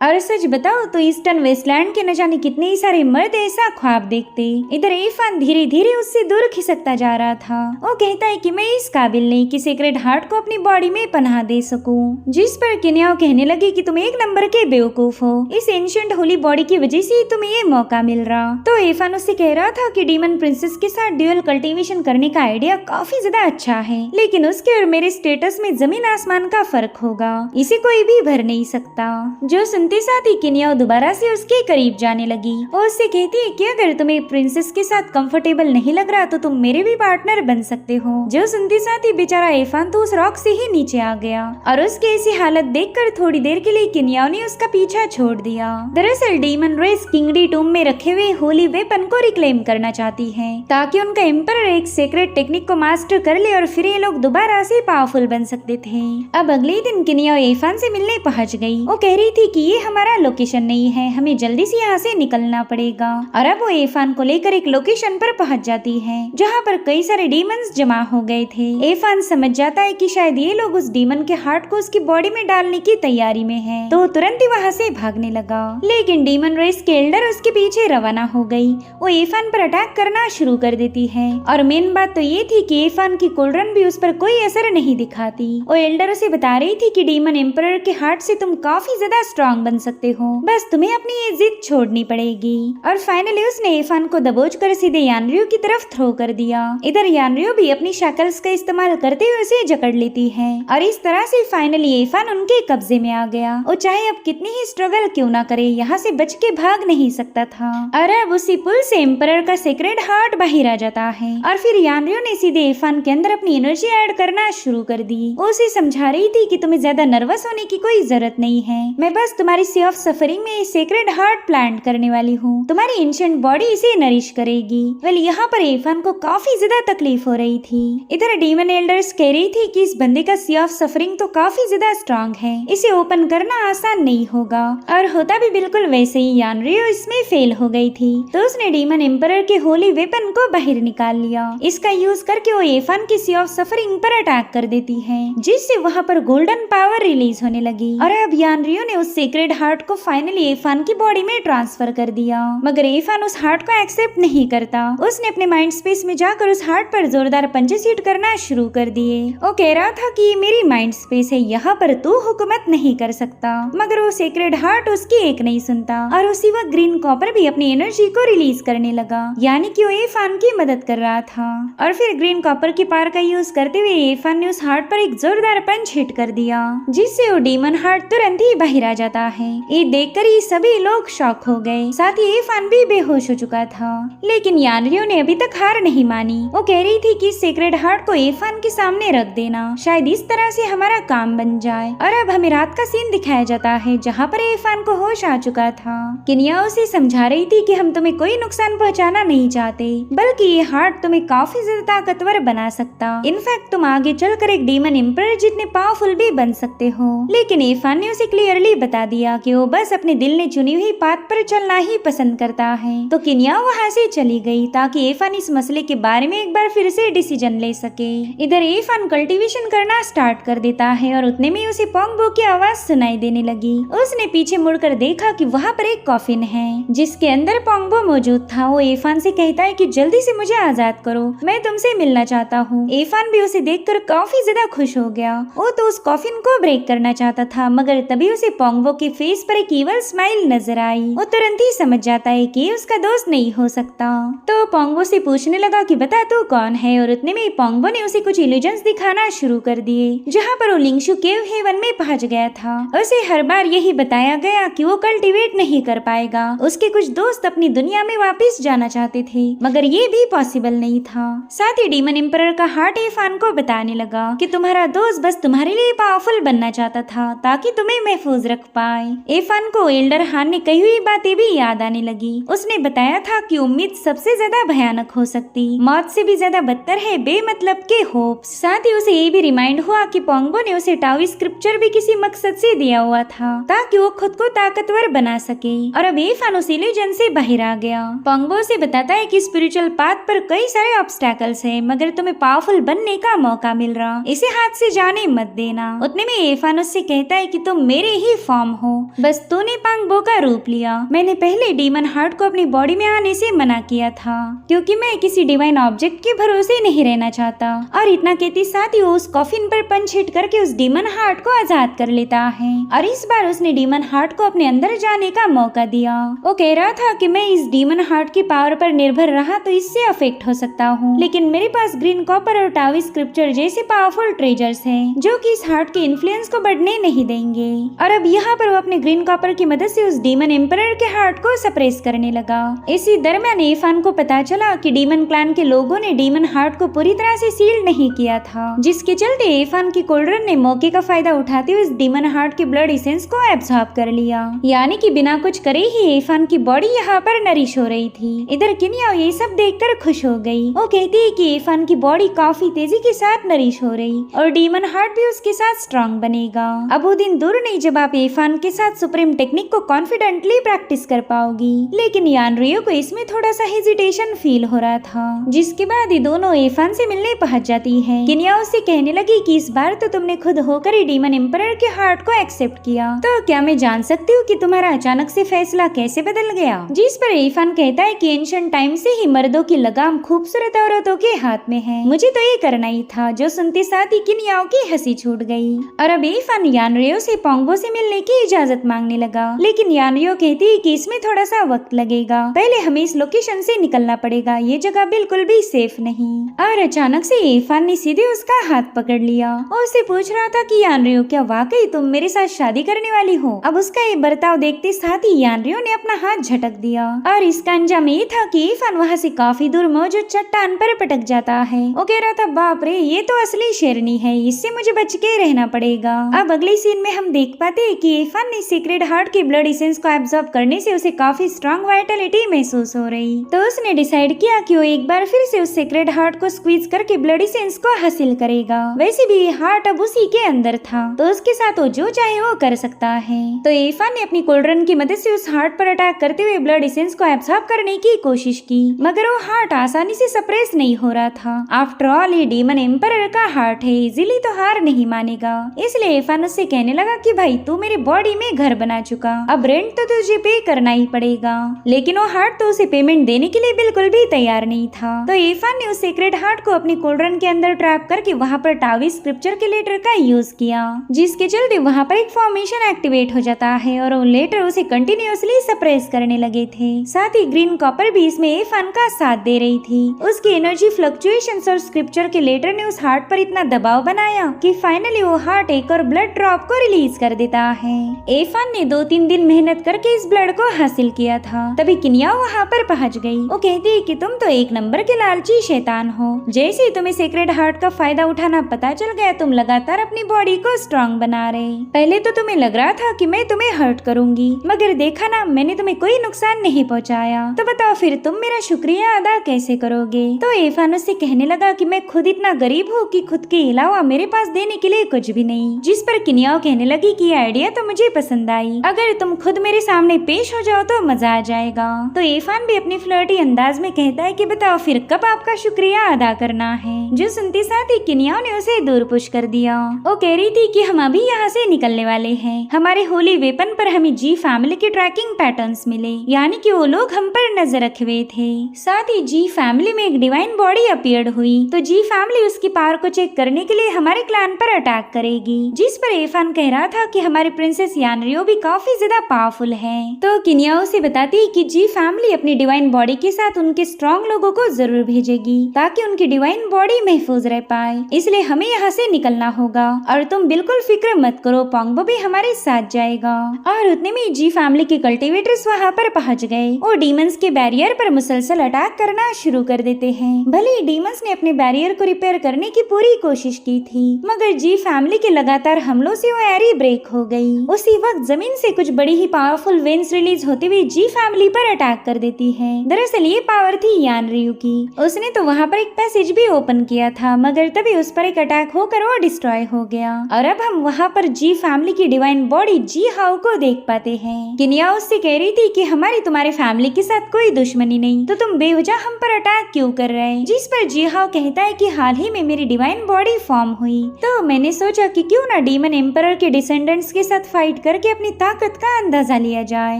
और सच बताओ तो ईस्टर्न वेस्टलैंड के न जाने कितने ही सारे मर्द ऐसा ख्वाब देखते। इधर एफान धीरे धीरे उससे दूर खिसकता जा रहा था। वो कहता है कि मैं इस काबिल नहीं कि सीक्रेट हार्ट को अपनी बॉडी में पनाह दे सकूं। जिस पर किन्या कहने लगी कि तुम एक नंबर के बेवकूफ हो, इस एंशिएंट होली बॉडी की वजह से तुम्हें ये मौका मिल रहा। तो एफान उससे कह रहा था कि डीमन प्रिंसेस के साथ ड्यूअल कल्टीवेशन करने का आइडिया काफी ज्यादा अच्छा है, लेकिन उसके और मेरे स्टेटस में जमीन आसमान का फर्क होगा, इसे कोई भी भर नहीं सकता। जो साथ ही किन्या दोबारा से उसके करीब जाने लगी और उससे कहती है कि अगर तुम्हें प्रिंसेस के साथ कंफर्टेबल नहीं लग रहा तो तुम मेरे भी पार्टनर बन सकते हो। जो सुनते साथ ही बेचारा एफान तो उस रॉक से ही नीचे आ गया और उसकी ऐसी हालत देखकर थोड़ी देर के लिए किन्या ने उसका पीछा छोड़ दिया। दरअसल डीमन रेस किंगडी टूम में रखे हुए होली वेपन को रिक्लेम करना चाहती है ताकि उनका एम्परर एक सीक्रेट टेक्निक को मास्टर कर ले और फिर ये लोग दोबारा से पावरफुल बन सकते थे। अब अगले दिन किन्या एफान से मिलने पहुंच गई। वो कह रही थी कि ये हमारा लोकेशन नहीं है, हमें जल्दी से यहाँ से निकलना पड़ेगा। और अब वो एफान को लेकर एक लोकेशन पर पहुंच जाती है जहाँ पर कई सारे डीमंस जमा हो गए थे। एफान समझ जाता है कि शायद ये लोग उस डीमन के हार्ट को उसकी बॉडी में डालने की तैयारी में है, तो तुरंत ही वहाँ से भागने लगा। लेकिन डीमन रेस के एल्डर उसके पीछे रवाना हो गई। वो एफान पर अटैक करना शुरू कर देती है और मेन बात तो ये थी कि एफान की कोल्ड्रन भी उस पर कोई असर नहीं दिखाती। वो एल्डर उसे बता रही थी कि डीमन एम्परर के हार्ट से तुम काफी ज्यादा स्ट्रॉन्ग बन सकते हो, बस तुम्हें अपनी ये जिद छोड़नी पड़ेगी। और फाइनली उसने एफान को दबोच कर सीधे यान रियो की तरफ थ्रो कर दिया। इधर यान रियो भी अपनी शक्ल्स का इस्तेमाल करते हुए उसे जकड़ लेती है और इस तरह से फाइनली एफान उनके कब्जे में आ गया। वो चाहे अब कितनी ही स्ट्रगल क्यों ना करे, यहाँ से बच के भाग नहीं सकता था। और अब उसी पुल से एम्परर का सीक्रेट हार्ट बाहर आ जाता है और फिर यान रियो ने सीधे एफान के अंदर अपनी एनर्जी ऐड करना शुरू कर दी। वो उसे समझा रही थी कि तुम्हें ज्यादा नर्वस होने की कोई जरूरत नहीं है, मैं बस तुम्हारी तुम्हारी सी ऑफ सफरिंग में सेक्रेड हार्ट प्लांट करने वाली हूँ। तुम्हारी एंशिएंट बॉडी इसे नरिश करेगी। वेल यहाँ पर इरफान को काफी ज्यादा तकलीफ हो रही थी। इधर डीमन एल्डर्स कह रही थी कि इस बंदे का सी ऑफ सफरिंग तो काफी ज्यादा स्ट्रांग है, इसे ओपन करना आसान नहीं होगा। और होता भी बिल्कुल वैसे ही, यानरियो इसमें फेल हो गई थी तो उसने डीमन एम्परर के होली वेपन को बाहर निकाल लिया। इसका यूज करके वो इरफान की सी ऑफ सफरिंग पर अटैक कर देती है, जिससे वहाँ पर गोल्डन पावर रिलीज होने लगी। और अब यानरियो ने उस सीक्रेट हार्ट को फाइनली इरफान की बॉडी में ट्रांसफर कर दिया। मगर इरफान उस हार्ट को एक्सेप्ट नहीं करता। उसने अपने माइंड स्पेस में जाकर उस हार्ट पर जोरदार पंचेस हिट करना शुरू कर दिए। वो कह रहा था कि ये मेरी माइंड स्पेस है, यहाँ पर तू हुकूमत नहीं कर सकता। मगर वो सीक्रेट हार्ट उसकी एक नहीं सुनता और उसी वक्त ग्रीन कॉपर भी अपनी एनर्जी को रिलीज करने लगा, यानी कि वो इरफान की मदद कर रहा था। और फिर ग्रीन कॉपर की पावर का यूज करते हुए इरफान ने उस हार्ट पर एक जोरदार पंच हिट कर दिया, जिससे वो डीमन हार्ट तुरंत ही बाहर आ जाता है। ये देखकर ही सभी लोग शॉक हो गए, साथ ही इरफान भी बेहोश हो चुका था। लेकिन यानरियो ने अभी तक हार नहीं मानी। वो कह रही थी कि सीक्रेट हार्ट को इरफान के सामने रख देना, शायद इस तरह से हमारा काम बन जाए। और अब हमें रात का सीन दिखाया जाता है जहाँ पर इरफान को होश आ चुका था। किनिया उसे समझा रही थी कि हम तुम्हें कोई नुकसान पहुँचाना नहीं चाहते, बल्कि ये हार्ट तुम्हें काफी ज्यादा ताकतवर बना सकता। इनफैक्ट तुम आगे चलकर एक डीमन एम्परर जितने पावरफुल भी बन सकते हो। लेकिन इरफान ने उसे क्लियरली बता दिया कि वो बस अपने दिल ने चुनी हुई पाथ पर चलना ही पसंद करता है। तो किनिया वहाँ से चली गई ताकि इरफान इस मसले के बारे में एक बार फिर से डिसीजन ले सके। इधर इरफान कल्टीवेशन करना स्टार्ट कर देता है और उतने में उसे पोंगबो की आवाज सुनाई देने लगी। उसने पीछे मुड़कर देखा कि वहाँ पर एक कॉफिन है जिसके अंदर पोंगबो मौजूद था। वो इरफान से कहता है कि जल्दी से मुझे आजाद करो, मैं तुमसे मिलना चाहता हूँ। इरफान भी उसे देखकर काफी ज्यादा खुश हो गया। वो तो उस कॉफिन को ब्रेक करना चाहता था, मगर तभी उसे पोंगबो के फेस पर एक ईवल स्माइल नजर आई। वो तुरंत ही समझ जाता है कि उसका दोस्त नहीं हो सकता, तो पोंगबो से पूछने लगा कि बता तू कौन है। और उतने में पोंगबो ने उसे कुछ इल्यूजन्स दिखाना शुरू कर दिए, जहाँ पर वो लिंगशु केव हेवन में पहुंच गया था। उसे हर बार यही बताया गया कि वो कल्टीवेट नहीं कर पाएगा। उसके कुछ दोस्त अपनी दुनिया में वापस जाना चाहते थे, मगर ये भी पॉसिबल नहीं था। साथ ही डीमन एम्परर का हार्ट इरफान को बताने लगा कि तुम्हारा दोस्त बस तुम्हारे लिए पावरफुल बनना चाहता था ताकि तुम्हें महफूज रख पाए। इरफान को एल्डर हान ने कही हुई बातें भी याद आने लगी। उसने बताया था कि उम्मीद सबसे ज्यादा भयानक हो सकती, मौत से भी ज्यादा बदतर है बेमतलब के होप्स। साथ ही उसे ये भी रिमाइंड हुआ कि पोंगबो ने उसे टाओ स्क्रिप्चर भी किसी मकसद से दिया हुआ था ताकि वो खुद को ताकतवर बना सके। और अब इरफान उस इल्यूजन से बाहर आ गया। पोंगबो से बताता है कि स्पिरिचुअल पाथ पर कई सारे ऑब्स्टैकल्स हैं, मगर तुम्हें पावरफुल बनने का मौका मिल रहा, इसे हाथ से जाने मत देना। उतने में इरफान उससे कहता है कि तुम मेरे ही फॉर्म हो, बस तूने पोंगबो का रूप लिया। मैंने पहले डीमन हार्ट को अपनी बॉडी में आने से मना किया था, क्योंकि मैं किसी डिवाइन ऑब्जेक्ट के भरोसे नहीं रहना चाहता। और इतना कहती साथ ही वो उस कॉफिन पर पंच हिट करके उस डीमन हार्ट को आजाद कर लेता है। और इस बार उसने डीमन हार्ट को अपने अंदर जाने का मौका दिया। वो कह रहा था कि मैं इस डीमन हार्ट की पावर पर निर्भर रहा तो इससे अफेक्ट हो सकता हूँ, लेकिन मेरे पास ग्रीन कॉपर और टाओ स्क्रिप्चर जैसे पावरफुल ट्रेजर्स हैं, जो कि इस हार्ट के इन्फ्लुएंस को बढ़ने नहीं देंगे। और अब यहाँ पर वो अपने ग्रीन कॉपर की मदद से उस डीमन एम्परर के हार्ट को सप्रेस करने लगा। इसी दरमियान इरफान को पता चला कि डीमन क्लैन के लोगों ने डीमन हार्ट को पूरी तरह से सील नहीं किया था, जिसके चलते इरफान की कोल्ड्रन ने मौके का फायदा उठाते हुए इस डीमन हार्ट के ब्लड एसेंस को एब्सॉर्ब कर लिया, यानी कि बिना कुछ करे ही इरफान की बॉडी यहाँ पर नरिश हो रही थी। इधर किनिया ये सब देखकर खुश हो गई। वो कहती है कि इरफान की बॉडी काफी तेजी के साथ नरिश हो रही और डीमन हार्ट भी उसके साथ स्ट्रांग बनेगा। अब वो दिन दूर नहीं जब आप इरफान के साथ सुप्रीम टेक्निक को कॉन्फिडेंटली प्रैक्टिस कर पाओगी। लेकिन यानरियो को इसमें थोड़ा सा हेजिटेशन फील हो रहा था, जिसके बाद ये दोनों इरफान से मिलने पहुंच जाती है। किनिया उससे कहने लगी कि इस बार तो तुमने खुद होकर ही डीमन एम्परर के हार्ट को एक्सेप्ट किया, तो क्या मैं जान सकती हूँ कि तुम्हारा अचानक से फैसला कैसे बदल गया? जिस पर इरफान कहता है कि एंशिएंट टाइम से ही मर्दों की लगाम खूबसूरत औरतों के हाथ में है, मुझे तो ये करना ही था। जो सुनते साथ ही किनियाओं की हंसी छूट गई। और अब इरफान यानरियो से पोंगबो से मिलने की इजाजत मांगने लगा, लेकिन यानरियो कहती है कि इसमें थोड़ा सा वक्त लगेगा, पहले हमें इस लोकेशन से निकलना पड़ेगा, ये जगह बिल्कुल भी सेफ नहीं। और अचानक से इरफान ने सीधे उसका हाथ पकड़ लिया और उससे पूछ रहा था कि यानरियो क्या वाकई तुम मेरे साथ शादी करने वाली हो? अब उसका ये बर्ताव देखते साथ ही यानरियो ने अपना हाथ झटक दिया और इसका अंजाम ये था कि इरफान वहाँ से काफी दूर मौजूद चट्टान पर पटक जाता है। वो कह रहा था बाप रे, ये तो असली शेरनी है, इससे मुझे बच के रहना पड़ेगा। अब अगले सीन में हम देख पाते हैं कि इरफान एफान ने सीक्रेट हार्ट के ब्लड इसेंस को एब्जॉर्ब करने से उसे काफी स्ट्रॉन्ग वाइटलिटी महसूस हो रही, तो उसने डिसाइड किया कि वो एक बार फिर से उस सीक्रेट हार्ट को स्क्वीज करके ब्लड इसेंस को हासिल करेगा। वैसे भी ये हार्ट अब उसी के अंदर था, तो उसके साथ वो जो चाहे वो कर सकता है। तो एफान ने अपनी कोल्ड्रन की मदद से उस हार्ट पर अटैक करते हुए ब्लड इसेंस को एब्जॉर्ब करने की कोशिश की, मगर वो हार्ट आसानी से सप्रेस नहीं हो रहा था। आफ्टर ऑल ये डीमन एम्परर का हार्ट है, इजीली तो हार नहीं मानेगा। इसलिए एफान उससे कहने लगा कि भाई तू मेरे बॉडी में घर बना चुका, अब रेंट तो तुझे पे करना ही पड़ेगा। लेकिन वो हार्ट तो उसे पेमेंट देने के लिए बिल्कुल भी तैयार नहीं था। तो एफान ने उस सीक्रेट हार्ट को अपनी कोल्ड्रन के अंदर ट्रैप करके वहाँ पर टावी स्क्रिप्चर के लेटर का यूज किया, जिसके चलते वहाँ पर एक फॉर्मेशन एक्टिवेट हो जाता है और वो लेटर उसे कंटिन्यूअसली सप्रेस करने लगे थे। साथ ही ग्रीन कॉपर भी इसमें एफान का साथ दे रही थी। उसकी एनर्जी फ्लक्चुएशंस और स्क्रिप्चर के लेटर ने उस हार्ट पर इतना दबाव बनाया कि फाइनली वो हार्ट एक और ब्लड ड्रॉप को रिलीज कर देता है। एफान ने 2-3 दिन मेहनत करके इस ब्लड को हासिल किया था। तभी किनिया वहाँ पर पहुँच गई। वो कहती है कि तुम तो एक नंबर के लालची शैतान हो। जैसे ही तुम्हें सीक्रेट हार्ट का फायदा उठाना पता चल गया, तुम लगातार अपनी बॉडी को स्ट्रॉन्ग बना रहे। पहले तो तुम्हें लग रहा था कि मैं तुम्हें हर्ट करूंगी, मगर देखा ना, मैंने तुम्हें कोई नुकसान नहीं पहुँचाया। तो बताओ फिर तुम मेरा शुक्रिया अदा कैसे करोगे? तो एफान उससे कहने लगा कि मैं खुद इतना गरीब हूँ कि खुद के अलावा मेरे पास देने के लिए कुछ भी नहीं। जिस पर किनिया कहने लगी कि आइडिया तो मुझे पसंद आई, अगर तुम खुद मेरे सामने पेश हो जाओ तो मजा आ जाएगा। तो एफान भी अपनी फ्लर्टी अंदाज में कहता है कि बताओ फिर कब आपका शुक्रिया अदा करना है। जो सुनते साथ ही किनिया ने उसे दूर पुश कर दिया। वो कह रही थी कि हम अभी यहाँ से निकलने वाले हैं। हमारे होली वेपन पर हमें जी फैमिली के ट्रैकिंग पैटर्न्स मिले, यानी कि वो लोग हम पर नजर रखे हुए थे। साथ ही जी फैमिली में एक डिवाइन बॉडी अपीयर्ड हुई, तो जी फैमिली उसकी पावर को चेक करने के लिए हमारे क्लैन पर अटैक करेगी। जिस पर एफान कह रहा था कि हमारी प्रिंसेस यानरियो भी काफी ज्यादा पावरफुल है। तो किनिया उसे बताती है कि जी फैमिली अपनी डिवाइन बॉडी के साथ उनके स्ट्रॉन्ग लोगों को जरूर भेजेगी, ताकि उनकी डिवाइन बॉडी महफूज रह पाए। इसलिए हमें यहाँ से निकलना होगा और तुम बिल्कुल फिक्र मत करो, पोंगबो भी हमारे साथ जाएगा। और उतने में जी फैमिली के कल्टिवेटर्स वहाँ पर पहुँच गए और डीमंस के बैरियर पर मुसलसल अटैक करना शुरू कर देते हैं। भले ही डीमंस ने अपने बैरियर को रिपेयर करने की पूरी कोशिश की थी, मगर जी फैमिली के लगातार हमलों से वो एरी ब्रेक हो गई। उसी वक्त जमीन से कुछ बड़ी ही पावरफुल वेन्स रिलीज होते हुए जी फैमिली पर अटैक कर देती है। दरअसल ये पावर थी यानरियो की। उसने तो वहाँ पर एक पैसेज भी ओपन किया था, मगर तभी उस पर एक अटैक होकर वो डिस्ट्रॉय हो गया। और अब हम वहाँ पर जी फैमिली की डिवाइन बॉडी जी हाउ को देख पाते हैं। किनिया उससे कह रही थी कि हमारी तुम्हारे फैमिली के साथ कोई दुश्मनी नहीं, तो तुम बेवजह हम पर अटैक क्यों कर रहे हैं? जिस पर जी हाउ कहता है कि हाल ही में मेरी डिवाइन बॉडी फॉर्म हुई, तो मैंने सोचा कि क्यों ना डीमन एम्परर के डिसेंडेंट्स के साथ फाइट करके अपनी ताकत का अंदाजा लिया जाए।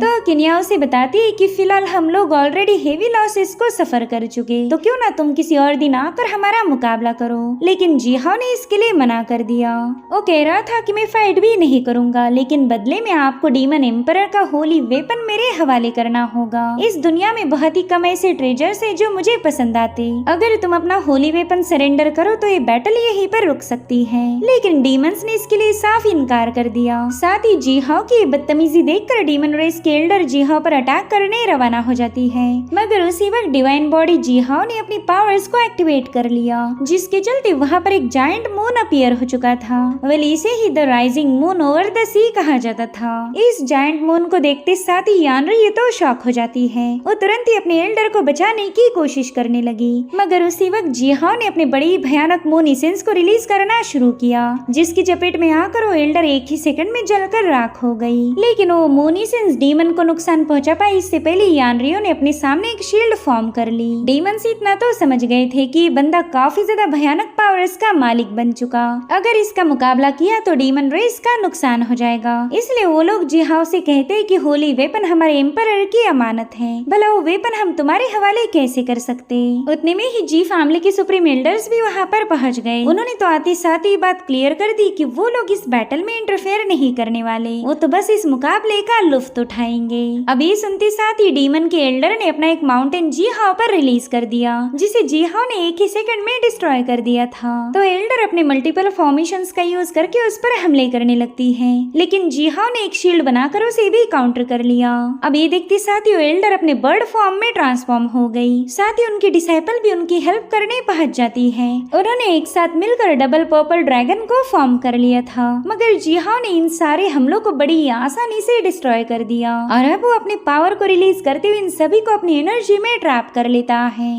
तो किनिया उसे बताती है कि फिलहाल हम लोग ऑलरेडी हेवी लॉसेस को सफर कर चुके, तो क्यों ना तुम किसी और दिन आकर हमारा मुकाबला करो। लेकिन जी हाउ ने इसके लिए मना कर दिया। वो कह रहा था कि मैं फाइट भी नहीं करूंगा, लेकिन बदले में आपको डीमन एम्परर का होली वेपन मेरे हवाले करना होगा। इस दुनिया में बहुत ही कम ऐसे ट्रेजर्स है जो मुझे पसंद आते। अगर तुम अपना होली वेपन सरेंडर करो तो ये बैटल यहीं पर रुक सकती है। लेकिन डीमंस ने इसके लिए साफ इनकार कर दिया। साथ ही जी हाउ की बदतमीजी देखकर डीमन रेस के एल्डर जी हाउ पर अटैक करने रवाना हो जाती है, मगर उसी वक्त डिवाइन बॉडी जी हाउ ने अपनी पावर्स को एक्टिवेट कर लिया, जिसके चलते वहाँ पर एक जायंट मून अपीयर हो चुका था। वेल इसे ही the rising moon over the sea कहा जाता था। इस जायंट मून को देखते साथ ही यानरियो तो शॉक हो जाती है। वो तुरंत ही अपने एल्डर को बचाने की कोशिश करने लगी, मगर उसी वक्त जी हाउ ने अपने बड़ी भयानक मून इसेंस को रिलीज करना शुरू किया, जिसकी चपेट में आकर वो एल्डर एक ही सेकंड में जलकर राख हो गई। लेकिन वो मून इसेंस डीमन को नुकसान पहुंचा पाई इससे पहले यानरियो ने अपने सामने एक शील्ड फॉर्म कर ली। डीमंस इतना तो समझ गए थे कि ये बंदा काफी ज्यादा भयानक पावर्स का मालिक बन चुका। अगर इसका मुकाबला किया तो डीमन रेस का नुकसान हो जाएगा। इसलिए वो लोग जी हाउ से कहते हैं कि होली वेपन हमारे एम्परर की अमानत है, भला वो वेपन हम तुम्हारे हवाले कैसे कर सकते। उतने में ही जी फैमिली के सुप्रीम एल्डर्स भी वहाँ पर पहुँच गए। उन्होंने तो आते साथ ही बात क्लियर कर दी कि वो लोग इस बैटल में इंटरफेयर नहीं करने वाले, वो तो बस इस मुकाबले का लुफ्त उठाएंगे। अब ये सुनते साथ ही डीमन के एल्डर ने अपना एक माउंटेन जी हाउ पर रिलीज कर दिया, जिसे जी हाउ ने एक ही सेकंड में डिस्ट्रॉय कर दिया था। तो एल्डर अपने मल्टीपल फॉर्मेशंस का यूज करके उस पर हमले करने लगती है, लेकिन जी हाउ ने एक शील्ड बनाकर उसे भी काउंटर कर लिया। अब ये देखते साथ ही एल्डर अपने बर्ड फॉर्म में ट्रांसफॉर्म हो गई। साथ ही उनकी डिसाइपल भी उनकी हेल्प करने पहुंच जाती है। उन्होंने एक साथ मिलकर डबल पर्पल ड्रैगन को फॉर्म कर लिया था, मगर जी हाउ ने इन सारे हमलों हमलों को बड़ी आसानी से डिस्ट्रॉय कर दिया। और अब वो अपने पावर को रिलीज करते हुए इन सभी को अपनी एनर्जी में ट्रैप कर लेता है।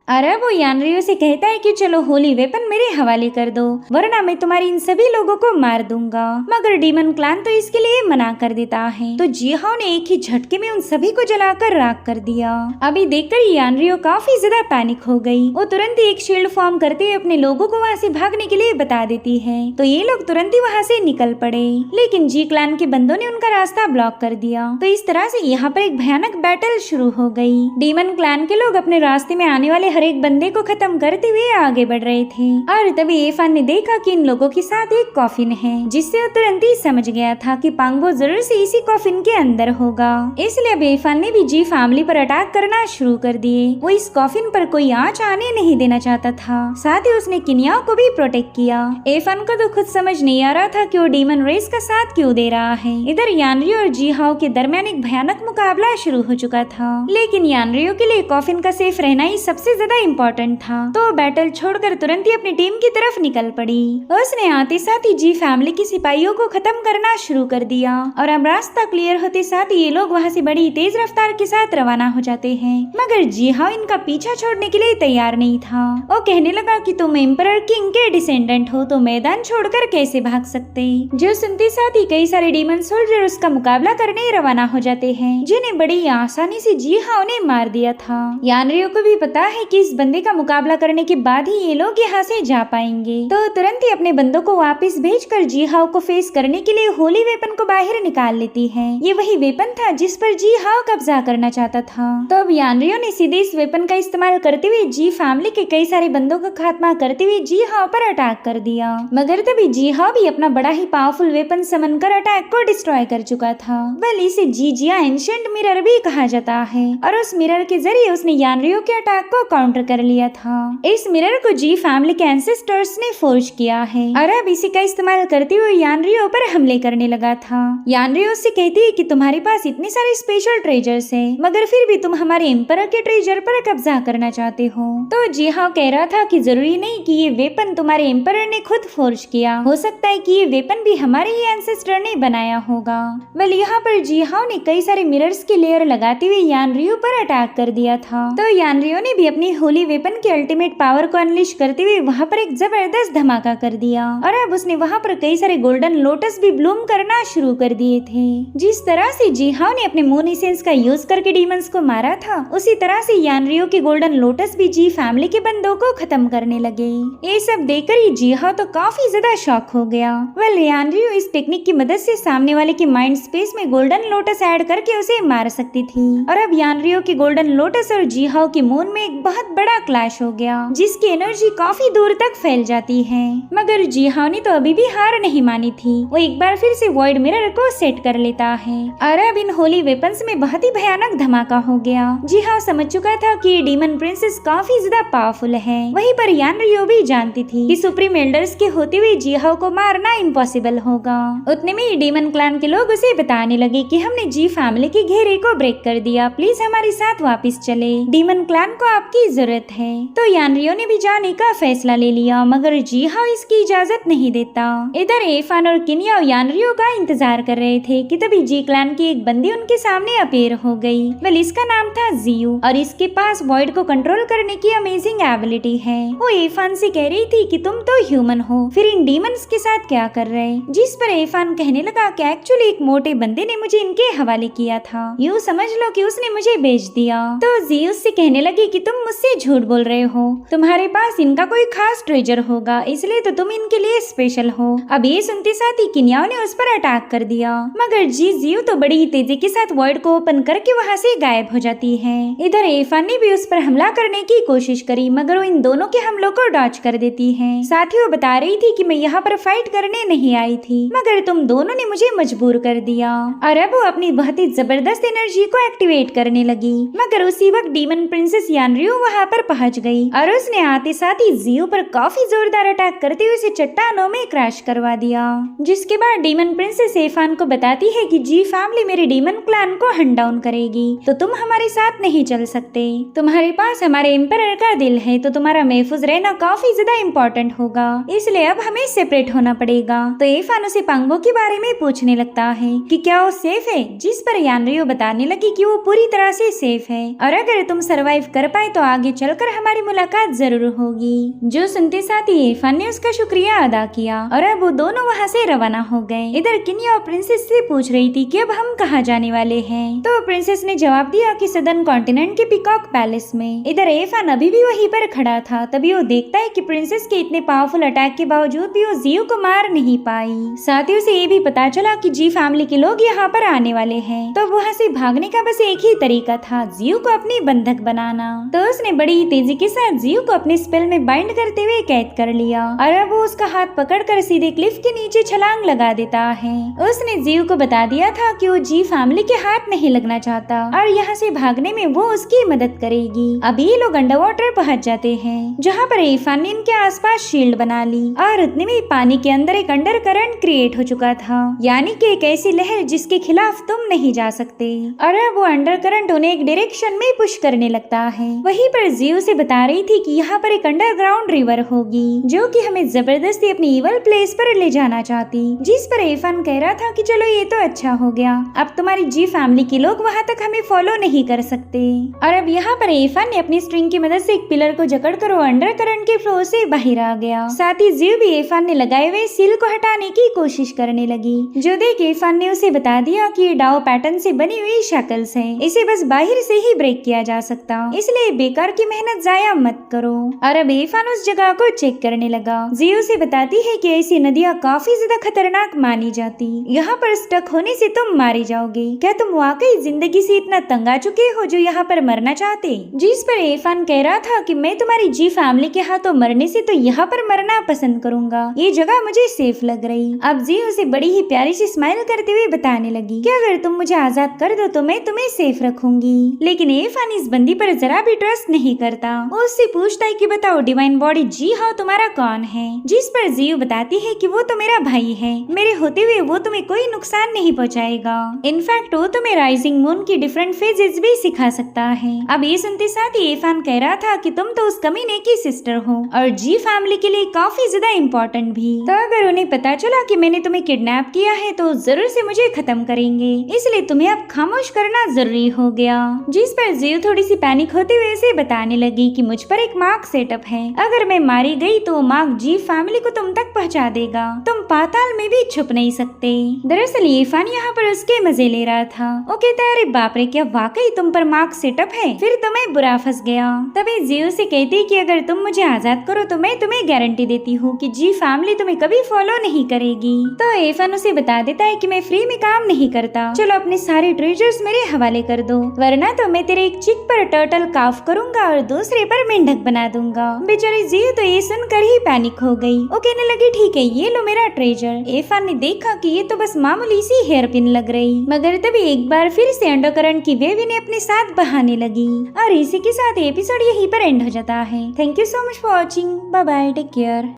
और अब वो यानरियो से कहता है कि चलो होली वेपन मेरे हवाले कर दो, वरना मैं तुम्हारी इन सभी लोगों को मार दूंगा। मगर डीमन क्लैन तो इसके लिए मना कर देता है। तो जीहाओ ने एक ही झटके में उन सभी को जलाकर राख कर दिया। अभी देखकर यानरियो काफी ज्यादा पैनिक हो गई। वो तुरंत ही एक शील्ड फॉर्म करते हुए अपने लोगों को वहाँ से भागने के लिए बता देती है। तो ये लोग तुरंत ही वहाँ से निकल पड़े, लेकिन जी क्लैन के बंदों ने उनका रास्ता ब्लॉक कर दिया। तो इस तरह से यहाँ पर एक भयानक बैटल शुरू हो गई। डीमन क्लैन के लोग अपने रास्ते में आने वाले हर एक बंदे को खत्म करते हुए आगे बढ़ रहे थे। और तभी एफान ने देखा कि इन लोगों के साथ एक कॉफिन है, जिससे वो तुरंत ही समझ गया था कि पांगो जरूर से इसी कॉफिन के अंदर होगा। इसलिए अब एफान ने भी जी फैमिली पर अटैक करना शुरू कर दिए। वो इस कॉफिन पर कोई आंच आने नहीं देना चाहता था। साथ ही उसने किनियाओ को भी प्रोटेक्ट किया। एफान को तो खुद समझ नहीं आ रहा था कि वो डीमन रेस का साथ क्यों दे रहा है। इधर यानरियो और जीहाओ के दरमियान एक भयानक मुकाबला शुरू हो चुका था, लेकिन यानरियो के लिए कॉफिन का सेफ रहना ही सबसे ज्यादा इम्पोर्टेंट था। तो बैटल छोड़कर तुरंत ही अपनी टीम की तरफ निकल पड़ी। उसने आते साथ ही जी फैमिली के सिपाहियों को खत्म करना शुरू कर दिया। और अब रास्ता क्लियर होते साथ ही ये लोग वहाँ से बड़ी तेज रफ्तार के साथ रवाना हो जाते हैं। मगर जीहाओ इनका पीछा छोड़ने के लिए तैयार नहीं था। वो कहने लगा कि तुम एम्परर किंग के डिसेंडेंट हो, तो मैदान छोड़कर कैसे भाग सकते। जो सुनते साथ ही कई सारे डीमन सोल्जर उसका मुकाबला करने रवाना हो जाते हैं, जिन्हें बड़ी आसानी से जीहाओ ने मार दिया था। यानरियो को भी पता है कि इस बंदे का मुकाबला करने के बाद ही ये लोग यहाँ से जा पाएंगे। तो तुरंत ही अपने बंदों को वापस भेजकर जीहाओ को फेस करने के लिए होली वेपन को बाहर निकाल लेती है। ये वही वेपन था जिस पर जीहाओ कब्जा करना चाहता था। तो अब यानरियो ने सीधे इस वेपन का इस्तेमाल करते हुए जी फैमिली के कई सारे बंदों का खात्मा करते हुए जीहाओ पर अटैक कर दिया। मगर तभी जीहाओ भी अपना बड़ा ही पावरफुल वेपन समन कर अटैक को डिस्ट्रॉय कर चुका था। वेल, इसे जीजिया एंशिएंट मिरर भी कहा जाता है, और उस मिरर के जरिए उसने यानरियो के अटैक को काउंटर कर लिया था। इस मिरर को जी फैमिली के एंसेस्टर्स ने फोर्ज किया है, और अब इसी का इस्तेमाल करते हुए यानरियो पर हमले करने लगा था। यानरियो से कहती है कि तुम्हारे पास इतने सारे स्पेशल ट्रेजर्स है, मगर फिर भी तुम हमारे एम्परर के ट्रेजर पर कब्जा करना चाहते हो। तो जीहाओ कह रहा था कि जरूरी नहीं कि ये वेपन तुम्हारे एम्परर ने खुद फोर्ज किया, हो सकता है कि ये वेपन भी हमारे ही एंसेस्टर ने बनाया होगा। वेल, यहाँ पर जीहाओ ने कई सारे मिरर्स की लेयर लगाते हुए यानरियो पर अटैक कर दिया था। तो यानरियो ने भी अपनी होली वेपन के अल्टीमेट पावर को अनलिश करते हुए वहाँ पर एक जबरदस्त धमाका कर दिया। और अब उसने वहाँ पर कई सारे गोल्डन लोटस भी ब्लूम करना शुरू कर दिए थे। जिस तरह से जीहाओ ने अपने मून एसेंस का यूज करके डीमंस को मारा था, उसी तरह से यानरियो के गोल्डन लोटस भी जी फैमिली के बंदों को खत्म करने लगे। ये सब देखकर ही जीहाओ तो काफी ज्यादा शॉक हो गया। वेल, यानरियो इस टेक्निक की मदद से सामने वाले के माइंड स्पेस में गोल्डन लोटस ऐड करके उसे मार सकती थी। और अब यानरियो के गोल्डन लोटस और जीहाओ के मून में एक बहुत बड़ा क्लैश हो गया, जिसकी एनर्जी काफी दूर तक फैल जाती है। मगर जीहाओ ने तो अभी भी हार नहीं मानी थी। वो एक बार फिर से वॉइड मिरर को सेट कर लेता है, और अब इन होली वेपन्स में बहुत ही भयानक धमाका हो गया। जीहाओ समझ चुका था कि ये डीमन प्रिंसेस काफी ज्यादा पावरफुल है। वहीं पर यानरियो भी जानती थी कि सुप्रीम एल्डर्स के होते हुए जीहाओ को मारना इम्पॉसिबल होगा। उतने में डीमन क्लैन के लोग उसे बताने लगे कि हमने जी फैमिली के घेरे को ब्रेक कर दिया, प्लीज हमारे साथ वापस चले, डीमन क्लैन को आपकी जरूरत है। तो यानरियो ने भी जाने का फैसला ले लिया, मगर जीहाओ इसकी इजाजत नहीं देता। इधर एफान और किनियाओ यानरियो का इंतजार कर रहे थे कि तभी जी क्लैन की एक बंदी उनके सामने अपीयर हो गई। वेल, इसका नाम था जियू, और इसके पास वॉइड को कंट्रोल करने की अमेजिंग एबिलिटी है। वो एफान से कह रही थी कि तुम तो ह्यूमन हो, फिर इन डीमंस के साथ क्या कर रहे। जिस पर एफान कहने लगा कि एक्चुअली एक मोटे बंदे ने मुझे इनके हवाले किया था, यूँ समझ लो कि उसने मुझे बेच दिया। तो जियू से कहने लगी कि तुम मुझसे झूठ बोल रहे हो, तुम्हारे पास इनका कोई खास ट्रेजर होगा, इसलिए तो तुम इनके लिए स्पेशल हो। अब ये सुनते साथ ही किनियाओ ने उस पर अटैक कर दिया, मगर जियू तो बड़ी ही तेजी के साथ वॉइड को ओपन करके वहाँ से गायब हो जाती है। इधर एफान ने भी उस पर हमला करने की कोशिश करी, मगर वो इन दोनों के हमलों को डॉच कर देती है। साथ ही वो बता रही थी कि मैं यहाँ पर फाइट करने नहीं आई थी, मगर तुम दोनों ने मुझे मजबूर कर दिया। और अब वो अपनी बहुत ही जबरदस्त एनर्जी को एक्टिवेट करने लगी, मगर उसी वक्त डीमन प्रिंसेस यानरियो वहाँ पर पहुँच गई और उसने आते साथ ही जियो पर काफी जोरदार अटैक करते हुए उसे चट्टानों में क्रैश करवा दिया। जिसके बाद डीमन प्रिंसेस एफान को बताती है कि जी फैमिली मेरे डीमन क्लैन को हंट डाउन करेगी, तो तुम हमारे साथ नहीं चल सकते। तुम्हारे पास हमारे एम्परर का दिल है, तो तुम्हारा महफूज रहना काफी ज्यादा इम्पोर्टेंट होगा, इसलिए अब हमें सेपरेट होना पड़ेगा। तो एफान उसे पांगो के बारे में पूछने लगता है कि क्या वो सेफ है, जिस पर यानरियो बताने लगी कि वो पूरी तरह से सेफ है और अगर तुम सरवाइव कर पाए तो आगे चलकर हमारी मुलाकात जरूर होगी। जो सुनते साथ ही एफान ने उसका शुक्रिया अदा किया और अब वो दोनों वहाँ से रवाना हो गए। इधर किनी और प्रिंसेस से पूछ रही थी कि अब हम कहाँ जाने वाले हैं, तो प्रिंसेस ने जवाब दिया कि सदर्न कॉन्टिनेंट के पीकॉक पैलेस में। इधर एफान अभी भी वहीं पर खड़ा था, तभी वो देखता है कि प्रिंसेस के इतने पावरफुल अटैक के बावजूद भी वो जियो को मार नहीं पाई। साथ ही उसे ये भी पता चला कि जी फैमिली के लोग यहाँ पर आने वाले हैं, तो वहाँ से भागने का बस एक ही तरीका था, जियो को अपनी बंधक बनाना। तो उसने बड़ी ही तेजी के साथ जियो को अपने स्पेल में बाइंड करते हुए कैद कर लिया और अब वो उसका हाथ पकड़कर सीधे क्लिफ के नीचे छलांग लगा देता है। उसने जियो को बता दिया था कि वो जी फैमिली के हाथ नहीं लगना चाहता और यहाँ से भागने में वो उसकी मदद करेगी। अब ये लोग अंडर वाटर पहुँच जाते हैं, जहाँ पर एफान ने इनके आसपास शील्ड बना ली और उतने में पानी के अंदर एक अंडर करंट क्रिएट हो चुका था, यानी कि एक ऐसी लहर जिसके खिलाफ तुम नहीं जा सकते। और अब वो अंडर करंट उन्हें एक डायरेक्शन में पुश करने लगता है। वहीं पर जियो से बता रही थी कि यहाँ पर एक अंडरग्राउंड रिवर होगी जो कि हमें जबरदस्ती अपनी इवल प्लेस पर ले जाना चाहती, जिस पर एफान कह रहा था कि चलो ये तो अच्छा हो गया, अब तुम्हारी जी फैमिली के लोग वहाँ तक हमें फॉलो नहीं कर सकते। और अब यहाँ पर एफान ने अपनी स्ट्रिंग की मदद से एक पिलर को जकड़कर वो अंडर करंट के फ्लो से बाहर आ गया। साथ ही जियो भी एफान ने लगाए हुए सील को हटाने की कोशिश करने लगी, जो देख एफान ने उसे बता दिया कि ये डाओ पैटर्न से बनी हुई शक्ल्स है, इसे बस बाहर से ही ब्रेक किया जा सकता, इसलिए बेकार की मेहनत जाया मत करो। और अब एफान उस जगह को चेक करने लगा। जियो से बताती है कि ऐसी नदियाँ काफी ज्यादा खतरनाक मानी जाती, यहाँ पर स्टक होने से तुम मारे जाओगे। क्या तुम वाकई जिंदगी से इतना तंग आ चुके हो जो यहाँ पर मरना चाहते? जिस पर एफान कह रहा था कि मैं तुम्हारी जी फैमिली के हाथों मरने से तो यहाँ पर मरना पसंद करूंगा, ये जगह मुझे सेफ लग रही। अब जियो उसे बड़ी ही प्यारी सी स्माइल करते हुए बताने लगी कि अगर तुम मुझे आजाद कर दो तो मैं तुम्हें सेफ रखूंगी। लेकिन एफान इस बंदी पर जरा भी ट्रस्ट नहीं करता। वो उससे पूछता है कि बताओ डिवाइन बॉडी जी हाँ तुम्हारा कौन है? जिस पर जियो बताती है कि वो तो मेरा भाई है, मेरे होते हुए वो तुम्हें कोई नुकसान नहीं पहुँचाएगा, इनफैक्ट वो तुम्हें राइजिंग मून की डिफरेंट फेजेस भी सिखा सकता है। अब ये सुनते साथ ही एफान कह रहा था कि तुम तो उस कमीने की सिस्टर हो और जी फैमिली के लिए काफी ज्यादा इम्पोर्टेंट भी, तो अगर उन्हें पता चला कि मैंने तुम्हें किडनैप किया है तो जरूर से मुझे खत्म करेंगे, इसलिए तुम्हें अब खामोश करना जरूरी हो गया। जिस पर जियो थोड़ी सी पैनिक होते हुए से बताने लगी कि मुझ पर एक मार्क सेटअप है, अगर मैं मारी गई तो मार्क जी फैमिली को तुम तक पहुंचा देगा, तुम पाताल में भी छुप नहीं सकते। दरअसल एफान यहाँ पर उसके मजे ले रहा था। वो कहता है अरे बाप रे, क्या वाकई तुम पर मार्क सेटअप है, फिर तुम्हें बुरा फंस गया। तभी जियो से कहती कि अगर तुम मुझे आजाद करो तो मैं तुम्हें गारंटी देती हूँ कि जी फैमिली तुम्हें कभी फॉलो नहीं करेगी। तो एफान उसे बता देता है कि मैं फ्री में काम नहीं करता, चलो अपने सारे ट्रेजर्स मेरे हवाले कर दो, वरना तो मैं तेरे एक चिक पर टर्टल काफ करूंगा और दूसरे पर मेंढक बना दूंगा। बेचारी जियो तो ये सुनकर ही पैनिक हो गई। वो कहने लगी ठीक है ये लो मेरा ट्रेजर। एफान ने देखा कि ये तो बस मामूली सी हेयर पिन लग रही, मगर तभी एक बार फिर से अंडरकरंट की वेव इन्हें अपने साथ बहाने लगी। और इसी के साथ एपिसोड यहीं पर एंड हो जाता है। Thank you so much for watching, bye bye, take care.